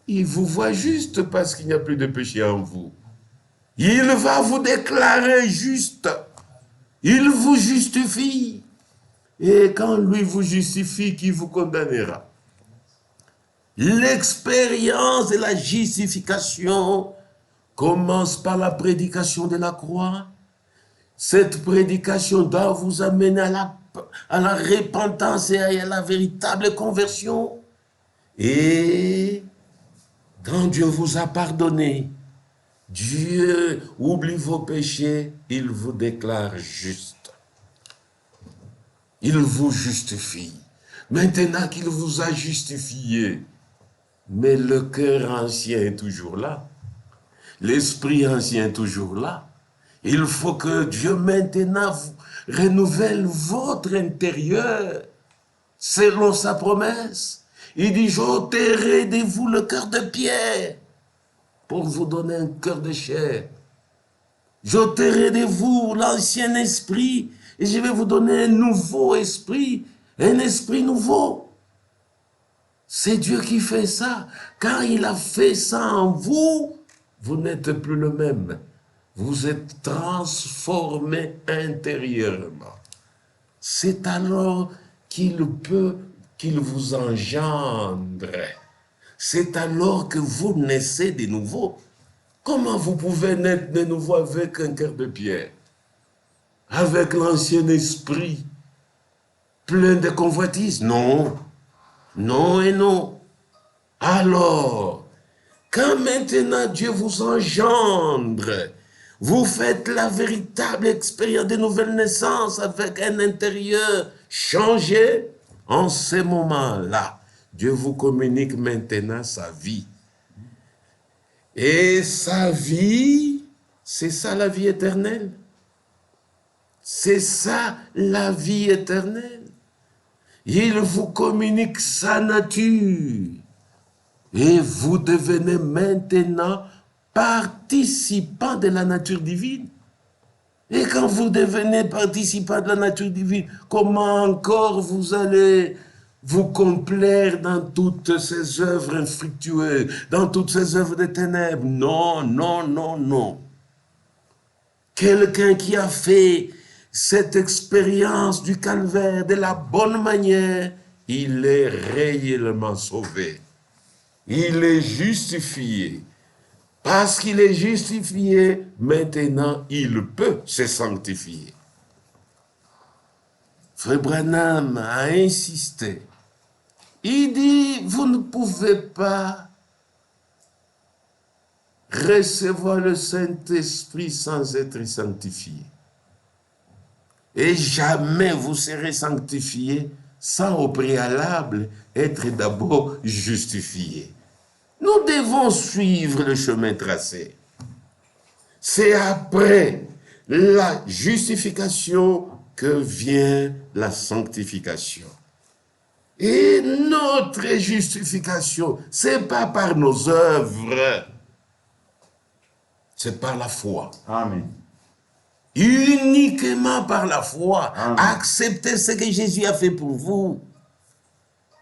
S1: il vous voit juste parce qu'il n'y a plus de péché en vous. Il va vous déclarer juste. Il vous justifie. Et quand lui vous justifie, qui vous condamnera? L'expérience de la justification commence par la prédication de la croix. Cette prédication doit vous amener à la repentance et à la véritable conversion. Et quand Dieu vous a pardonné, Dieu oublie vos péchés, il vous déclare juste. Il vous justifie. Maintenant qu'il vous a justifié, mais le cœur ancien est toujours là. L'esprit ancien est toujours là. Il faut que Dieu maintenant renouvelle votre intérieur selon sa promesse. Il dit, j'ôterai de vous le cœur de pierre pour vous donner un cœur de chair. J'ôterai de vous l'ancien esprit et je vais vous donner un nouveau esprit, un esprit nouveau. C'est Dieu qui fait ça. Quand il a fait ça en vous, vous n'êtes plus le même. Vous êtes transformé intérieurement. C'est alors qu'il vous engendre. C'est alors que vous naissez de nouveau. Comment vous pouvez naître de nouveau avec un cœur de pierre? Avec l'ancien esprit, plein de convoitises? Non. Non et non. Alors, quand maintenant Dieu vous engendre, vous faites la véritable expérience de nouvelle naissance avec un intérieur changé, en ce moment-là, Dieu vous communique maintenant sa vie. Et sa vie, c'est ça la vie éternelle. C'est ça la vie éternelle. Il vous communique sa nature. Et vous devenez maintenant participant de la nature divine. Et quand vous devenez participant de la nature divine, comment encore vous allez vous complaire dans toutes ces œuvres infructueuses, dans toutes ces œuvres de ténèbres? Non, non, non, non. Quelqu'un qui a fait cette expérience du calvaire de la bonne manière, il est réellement sauvé. Il est justifié. Parce qu'il est justifié, maintenant il peut se sanctifier. Frère Branham a insisté. Il dit, vous ne pouvez pas recevoir le Saint-Esprit sans être sanctifié. Et jamais vous serez sanctifié sans au préalable être d'abord justifié. Nous devons suivre le chemin tracé. C'est après la justification que vient la sanctification. Et notre justification, c'est pas par nos œuvres, c'est par la foi.
S2: Amen.
S1: Uniquement par la foi.
S2: Amen.
S1: Acceptez ce que Jésus a fait pour vous.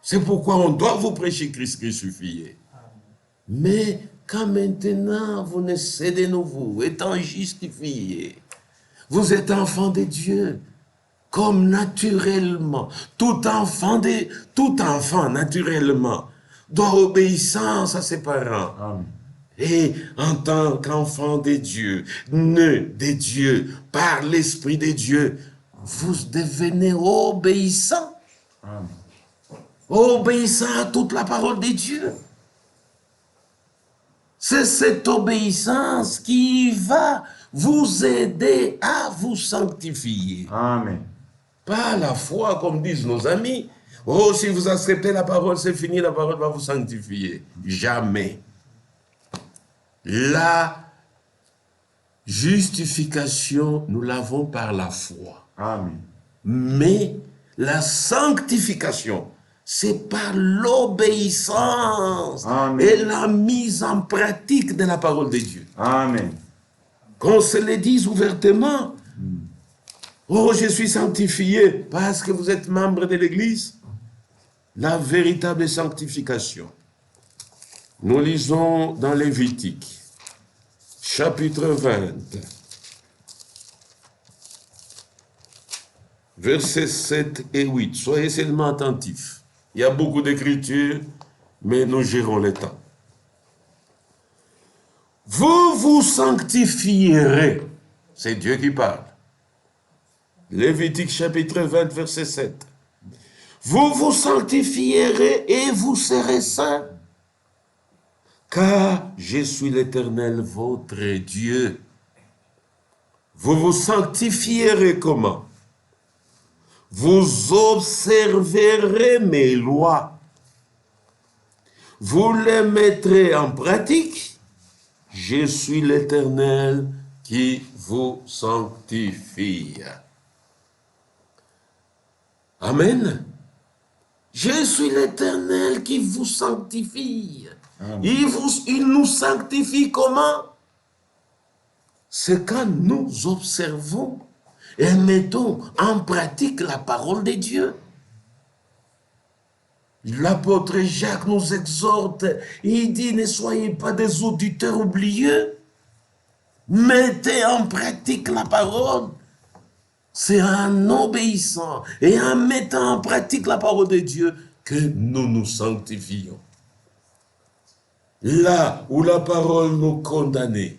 S1: C'est pourquoi on doit vous prêcher Christ crucifié. Mais quand maintenant vous naissez de nouveau, étant justifié, vous êtes enfant de Dieu, comme naturellement, tout enfant naturellement d'obéissance à ses parents.
S2: Amen.
S1: Et en tant qu'enfant de Dieu, né de Dieu, par l'Esprit de Dieu, vous devenez obéissant.
S2: Amen.
S1: Obéissant à toute la parole de Dieu. C'est cette obéissance qui va vous aider à vous sanctifier.
S2: Amen.
S1: Pas la foi, comme disent nos amis. Oh, si vous acceptez la parole, c'est fini, la parole va vous sanctifier. Jamais. La justification, nous l'avons par la foi.
S2: Amen.
S1: Mais la sanctification, c'est par l'obéissance et la mise en pratique de la parole de Dieu.
S2: Amen.
S1: Qu'on se le dise ouvertement. Oh, je suis sanctifié parce que vous êtes membre de l'Église. La véritable sanctification. Nous lisons dans Lévitique, chapitre 20, versets 7 et 8. Soyez seulement attentifs. Il y a beaucoup d'écritures, mais nous gérons le temps. Vous vous sanctifierez. C'est Dieu qui parle. Lévitique chapitre 20, verset 7. Vous vous sanctifierez et vous serez saints, car je suis l'Éternel, votre Dieu. Vous vous sanctifierez comment? Vous observerez mes lois. Vous les mettrez en pratique. Je suis l'Éternel qui vous sanctifie. Amen. Je suis l'Éternel qui vous sanctifie. Il nous sanctifie comment? C'est quand nous observons et mettons en pratique la parole de Dieu. L'apôtre Jacques nous exhorte, il dit, ne soyez pas des auditeurs oublieux, mettez en pratique la parole. C'est en obéissant et en mettant en pratique la parole de Dieu que nous nous sanctifions. Là où la parole nous condamnait,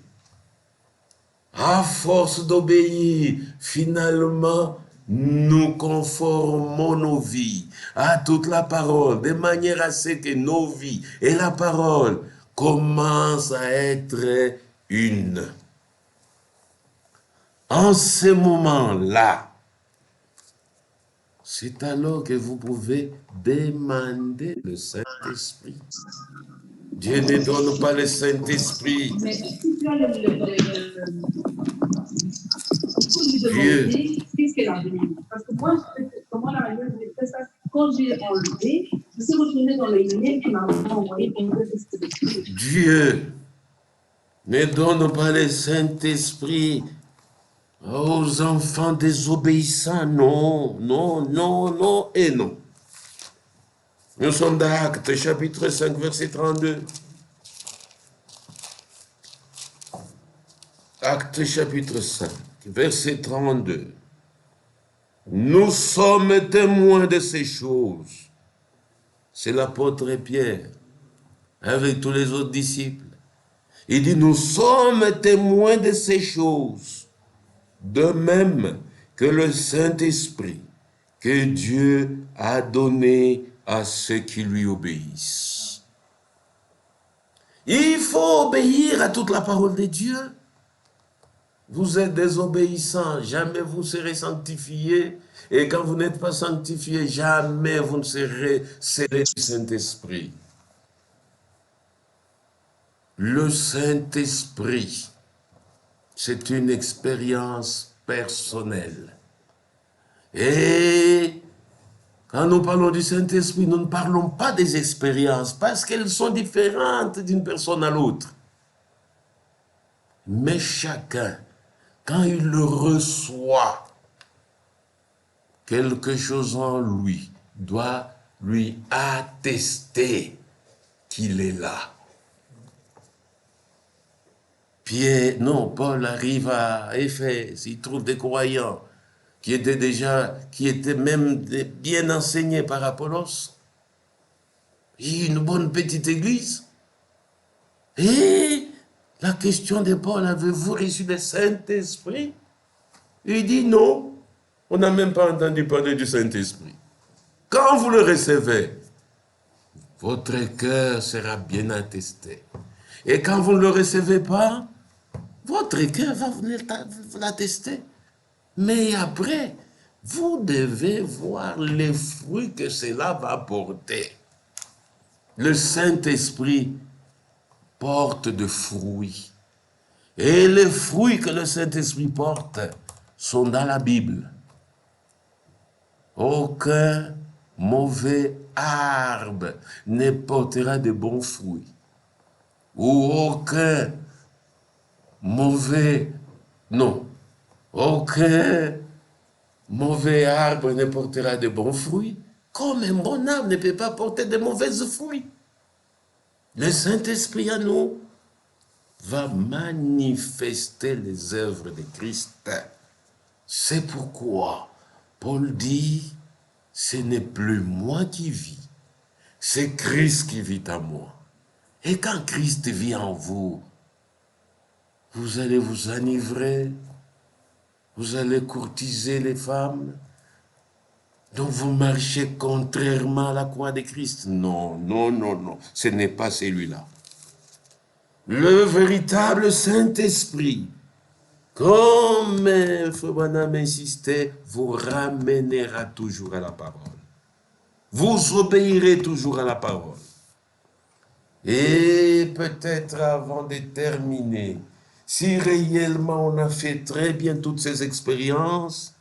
S1: à force d'obéir, finalement, nous conformons nos vies à toute la parole, de manière à ce que nos vies et la parole commencent à être une. En ce moment-là, c'est alors que vous pouvez demander le Saint-Esprit. Dieu ne donne pas le Saint-Esprit.
S3: Mais si tu as il faut lui demander qu'est-ce qu'elle a demandé. Parce que moi, comment la manière de faire ça, quand j'ai enlevé, je suis retournée dans le email qui m'a envoyé pour me dire.
S1: Dieu ne donne pas le Saint-Esprit aux enfants désobéissants. Non, non, non, non et non. Nous sommes dans Actes, chapitre 5, verset 32. Actes, chapitre 5, verset 32. Nous sommes témoins de ces choses. C'est l'apôtre Pierre, avec tous les autres disciples. Il dit, nous sommes témoins de ces choses, de même que le Saint-Esprit, que Dieu a donné à ceux qui lui obéissent. Il faut obéir à toute la parole de Dieu. Vous êtes désobéissants, jamais vous serez sanctifiés. Et quand vous n'êtes pas sanctifiés, jamais vous ne serez scellés du Saint-Esprit. Le Saint-Esprit, c'est une expérience personnelle. Et quand nous parlons du Saint-Esprit, nous ne parlons pas des expériences parce qu'elles sont différentes d'une personne à l'autre. Mais chacun, quand il le reçoit, quelque chose en lui doit lui attester qu'il est là. Paul arrive à Éphèse, il trouve des croyants qui étaient même bien enseignés par Apollos. Une bonne petite église. Et la question de Paul, avez-vous reçu le Saint-Esprit? Il dit non, on n'a même pas entendu parler du Saint-Esprit. Quand vous le recevez, votre cœur sera bien attesté. Et quand vous ne le recevez pas, votre cœur va vous l'attester. Mais après, vous devez voir les fruits que cela va porter. Le Saint-Esprit porte de fruits. Et les fruits que le Saint-Esprit porte sont dans la Bible. Aucun mauvais arbre ne portera de bons fruits. Ou aucun mauvais arbre ne portera de bons fruits, comme un bon arbre ne peut pas porter de mauvais fruits. Le Saint-Esprit à nous va manifester les œuvres de Christ. C'est pourquoi Paul dit, ce n'est plus moi qui vis, c'est Christ qui vit en moi. Et quand Christ vit en vous, vous allez vous enivrer, vous allez courtiser les femmes, donc vous marchez contrairement à la croix de Christ. Non, non, non, non, ce n'est pas celui-là. Le véritable Saint-Esprit, comme Frère Branham insistait, vous ramènera toujours à la parole. Vous obéirez toujours à la parole. Et peut-être avant de terminer, si réellement on a fait très bien toutes ces expériences,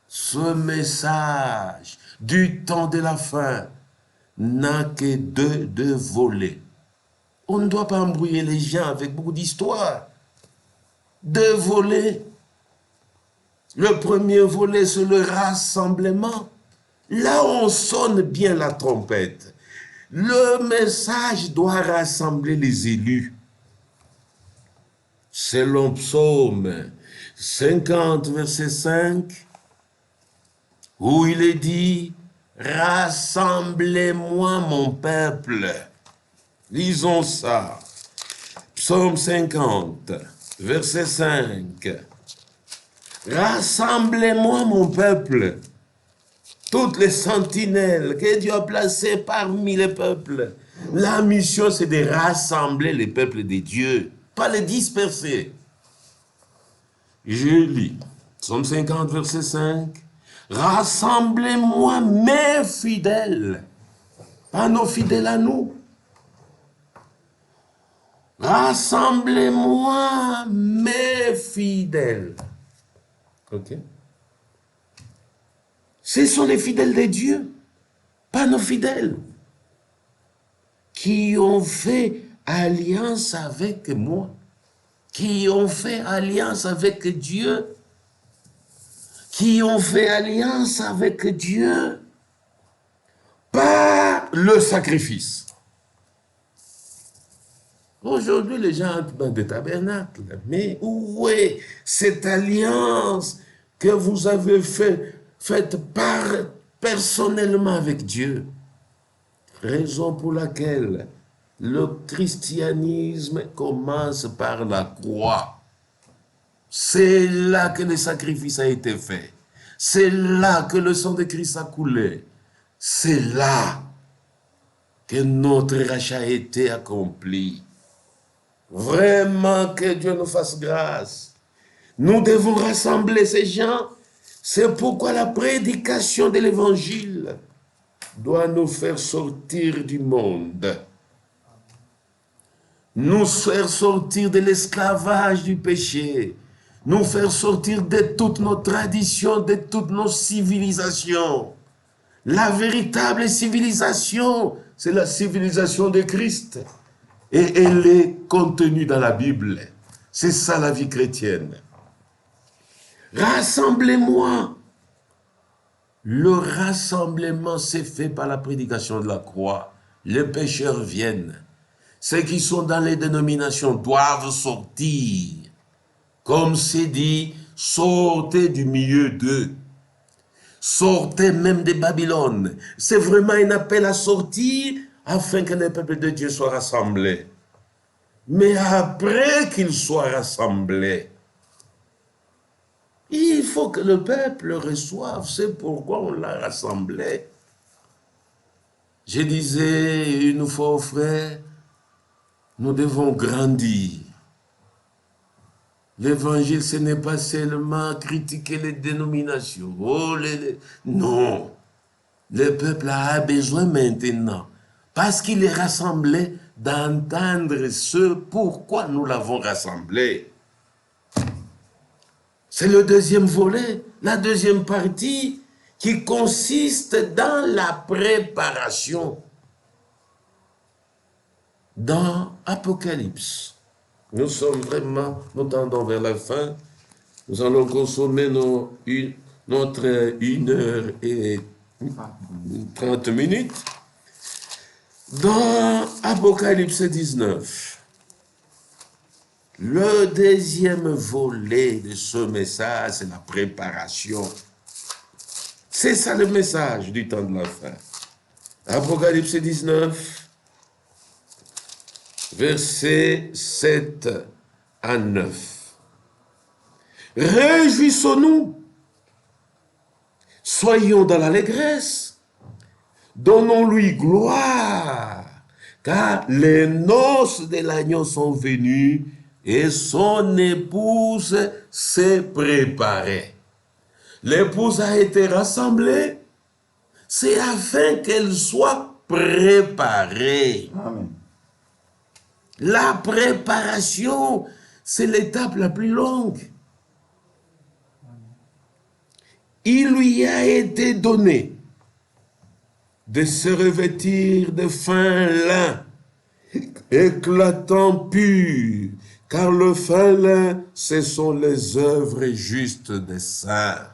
S1: ce message du temps de la fin n'a que deux volets. On ne doit pas embrouiller les gens avec beaucoup d'histoires. 2 volets. Le premier volet, c'est le rassemblement. Là où on sonne bien la trompette. Le message doit rassembler les élus. Selon Psaume 50, verset 5, où il est dit, « Rassemblez-moi mon peuple ». Lisons ça. Psaume 50, verset 5. « Rassemblez-moi mon peuple ». Toutes les sentinelles que Dieu a placées parmi les peuples. La mission, c'est de rassembler les peuples de Dieu, pas les disperser. Je lis, Psaume 50, verset 5. « Rassemblez-moi mes fidèles », pas nos fidèles à nous. « Rassemblez-moi mes fidèles ». Ok? Ce sont les fidèles de Dieu, pas nos fidèles, qui ont fait alliance avec moi, qui ont fait alliance avec Dieu, qui ont fait alliance avec Dieu par le sacrifice. Aujourd'hui, les gens entrent dans des tabernacles, mais où est cette alliance que vous avez faite personnellement avec Dieu? Raison pour laquelle le christianisme commence par la croix. C'est là que le sacrifice a été fait. C'est là que le sang de Christ a coulé. C'est là que notre rachat a été accompli. Vraiment que Dieu nous fasse grâce. Nous devons rassembler ces gens. C'est pourquoi la prédication de l'évangile doit nous faire sortir du monde. Nous faire sortir de l'esclavage du péché. Nous faire sortir de toutes nos traditions, de toutes nos civilisations. La véritable civilisation, c'est la civilisation de Christ. Et elle est contenue dans la Bible. C'est ça la vie chrétienne. Rassemblez-moi. Le rassemblement s'est fait par la prédication de la croix. Les pécheurs viennent. Ceux qui sont dans les dénominations doivent sortir. Comme c'est dit, sortez du milieu d'eux. Sortez même de Babylone. C'est vraiment un appel à sortir afin que le peuple de Dieu soit rassemblé. Mais après qu'il soit rassemblé, il faut que le peuple reçoive. C'est pourquoi on l'a rassemblé. Je disais une fois aux frères, nous devons grandir. L'évangile, ce n'est pas seulement critiquer les dénominations. Non. Le peuple a besoin maintenant, parce qu'il est rassemblé, d'entendre ce pourquoi nous l'avons rassemblé. C'est le deuxième volet, la deuxième partie, qui consiste dans la préparation. Dans Apocalypse, nous sommes vraiment, nous tendons vers la fin. Nous allons consommer notre 1h30 minutes. Dans Apocalypse 19, le deuxième volet de ce message, c'est la préparation. C'est ça le message du temps de la fin. Apocalypse 19, versets 7 à 9. Réjouissons-nous, soyons dans l'allégresse, donnons-lui gloire, car les noces de l'agneau sont venues et son épouse s'est préparée. L'épouse a été rassemblée, c'est afin qu'elle soit préparée.
S2: Amen.
S1: La préparation, c'est l'étape la plus longue. Il lui a été donné de se revêtir de fin lin, éclatant pur, car le fin lin, ce sont les œuvres justes des saints.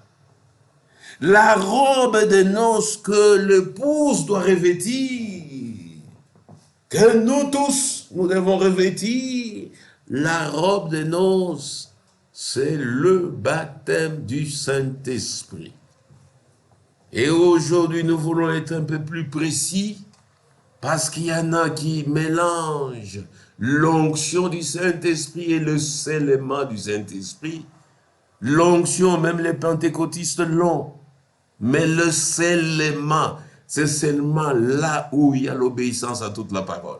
S1: La robe de noces que l'épouse doit revêtir, que nous tous, nous devons revêtir, la robe de noces, c'est le baptême du Saint-Esprit. Et aujourd'hui, nous voulons être un peu plus précis, parce qu'il y en a qui mélangent l'onction du Saint-Esprit et le scellement du Saint-Esprit. L'onction, même les pentecôtistes l'ont. Mais le scellement, c'est seulement là où il y a l'obéissance à toute la parole.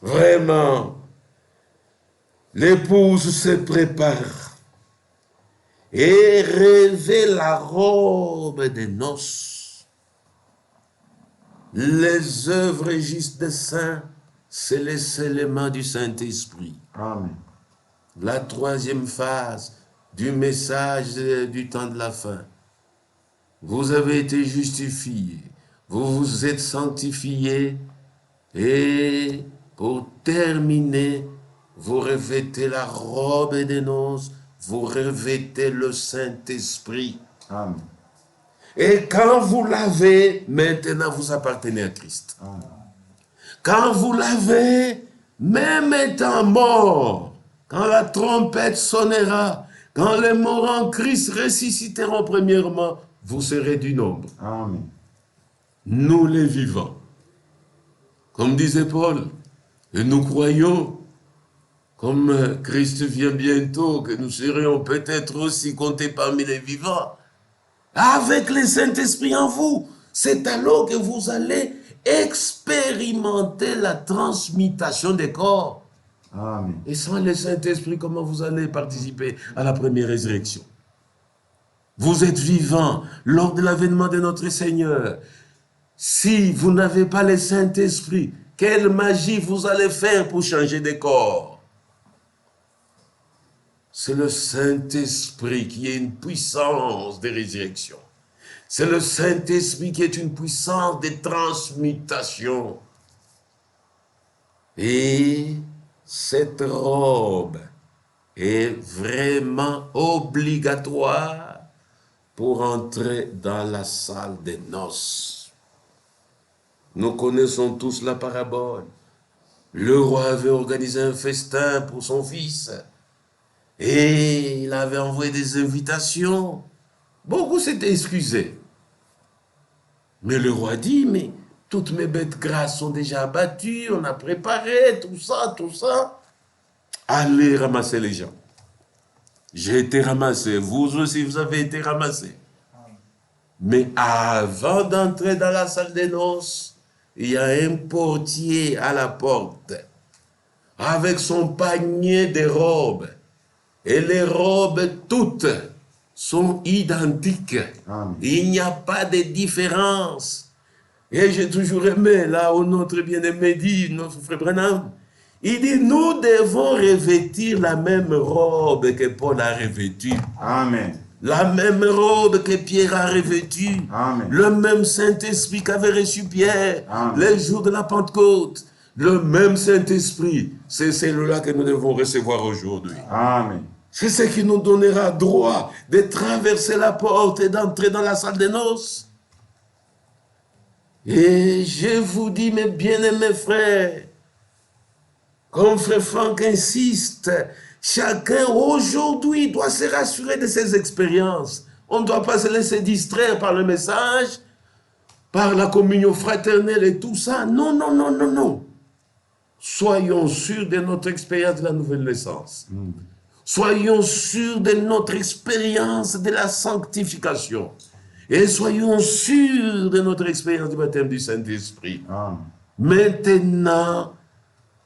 S1: Vraiment, l'épouse se prépare et revêt la robe des noces. Les œuvres justes des saints, c'est le scellement du Saint-Esprit.
S2: Amen.
S1: La troisième phase du message du temps de la fin. Vous avez été justifiés, vous vous êtes sanctifiés, et pour terminer, vous revêtez la robe des noces, vous revêtez le Saint-Esprit.
S2: Amen.
S1: Et quand vous l'avez, maintenant vous appartenez à Christ.
S2: Amen.
S1: Quand vous l'avez, même étant mort, quand la trompette sonnera, quand les morts en Christ ressusciteront premièrement, vous serez du nombre.
S2: Amen.
S1: Nous les vivants. Comme disait Paul, et nous croyons, comme Christ vient bientôt, que nous serions peut-être aussi comptés parmi les vivants. Avec le Saint-Esprit en vous, c'est alors que vous allez expérimenter la transmutation des corps.
S2: Amen.
S1: Et sans le Saint-Esprit, comment vous allez participer à la première résurrection? Vous êtes vivant lors de l'avènement de notre Seigneur. Si vous n'avez pas le Saint-Esprit, quelle magie vous allez faire pour changer de corps? C'est le Saint-Esprit qui est une puissance de résurrection. C'est le Saint-Esprit qui est une puissance de transmutation. Et cette robe est vraiment obligatoire pour entrer dans la salle des noces. Nous connaissons tous la parabole. Le roi avait organisé un festin pour son fils et il avait envoyé des invitations. Beaucoup s'étaient excusés. Mais le roi dit, mais toutes mes bêtes grasses sont déjà abattues, on a préparé tout ça, tout ça. Allez ramasser les gens. J'ai été ramassé, vous aussi vous avez été ramassés. Mais avant d'entrer dans la salle des noces, il y a un portier à la porte avec son panier de robes. Et les robes toutes sont identiques.
S2: Amen.
S1: Il n'y a pas de différence. Et j'ai toujours aimé, là où notre bien-aimé dit, notre frère Branham, il dit, nous devons revêtir la même robe que Paul a revêtue.
S2: Amen.
S1: La même robe que Pierre a revêtue.
S2: Amen.
S1: Le même Saint-Esprit qu'avait reçu Pierre
S2: Amen.
S1: les jours de la Pentecôte. Le même Saint-Esprit. C'est celui-là que nous devons recevoir aujourd'hui.
S2: Amen.
S1: C'est ce qui nous donnera droit de traverser la porte et d'entrer dans la salle des noces. Et je vous dis, mes bien-aimés frères, comme frère Franck insiste, chacun aujourd'hui doit se rassurer de ses expériences. On ne doit pas se laisser distraire par le message, par la communion fraternelle et tout ça. Non, non, non, non, non. Soyons sûrs de notre expérience de la nouvelle naissance. Soyons sûrs de notre expérience de la sanctification. Et soyons sûrs de notre expérience du baptême du Saint-Esprit. Maintenant,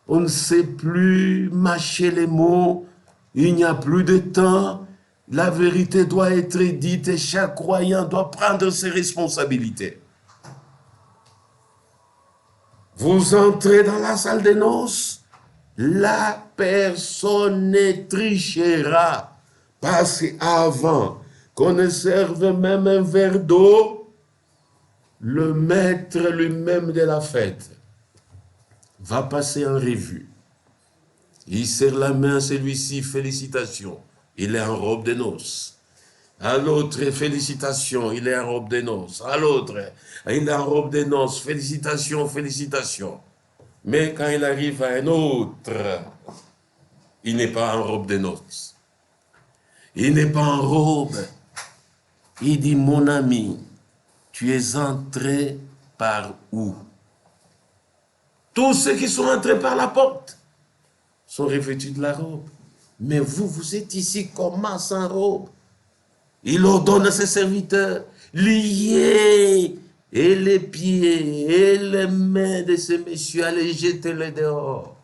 S1: on ne sait plus mâcher les mots. Il n'y a plus de temps. La vérité doit être dite et chaque croyant doit prendre ses responsabilités. Vous entrez dans la salle des noces, la personne ne trichera. Parce qu'avant qu'on ne serve même un verre d'eau, le maître lui-même de la fête va passer en revue. Il serre la main à celui-ci, félicitations, il est en robe de noces. À l'autre, félicitations, il est en robe de noces. À l'autre, il est en robe de noces, félicitations, félicitations. Mais quand il arrive à un autre, il n'est pas en robe de noces. Il n'est pas en robe. Il dit, mon ami, tu es entré par où? Tous ceux qui sont entrés par la porte sont revêtus de la robe. Mais vous, vous êtes ici comment sans robe? Il ordonne à ses serviteurs, liez et les pieds et les mains de ces messieurs, allez jeter-les dehors.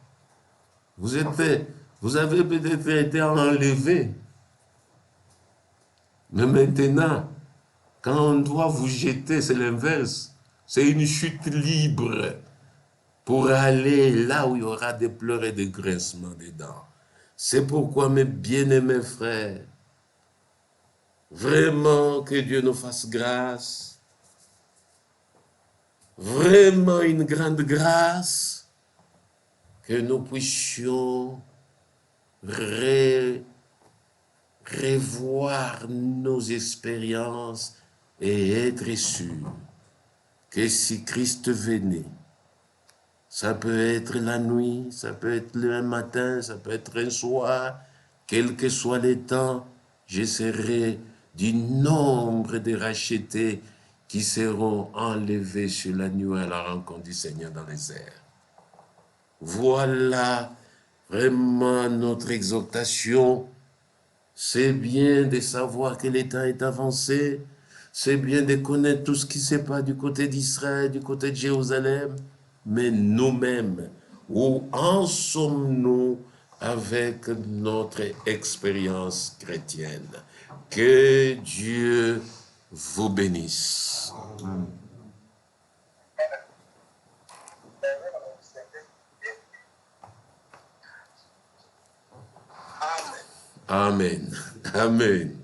S1: Vous avez peut-être été enlevés. Mais maintenant, quand on doit vous jeter, c'est l'inverse. C'est une chute libre pour aller là où il y aura des pleurs et des grincements des dents. C'est pourquoi, mes bien-aimés frères, vraiment que Dieu nous fasse grâce, vraiment une grande grâce, que nous puissions revoir nos expériences et être sûrs que si Christ venait, ça peut être la nuit, ça peut être le matin, ça peut être un soir, quel que soit les temps, je serai du nombre des rachetés qui seront enlevés sur la nuit à la rencontre du Seigneur dans les airs. Voilà vraiment notre exhortation. C'est bien de savoir que le temps est avancé, c'est bien de connaître tout ce qui se passe du côté d'Israël, du côté de Jérusalem, mais nous-mêmes, où en sommes-nous avec notre expérience chrétienne? Que Dieu vous bénisse. Amen. Amen.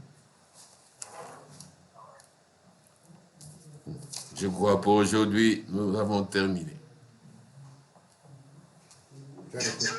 S1: Je crois pour aujourd'hui, nous avons terminé.
S4: Is it so?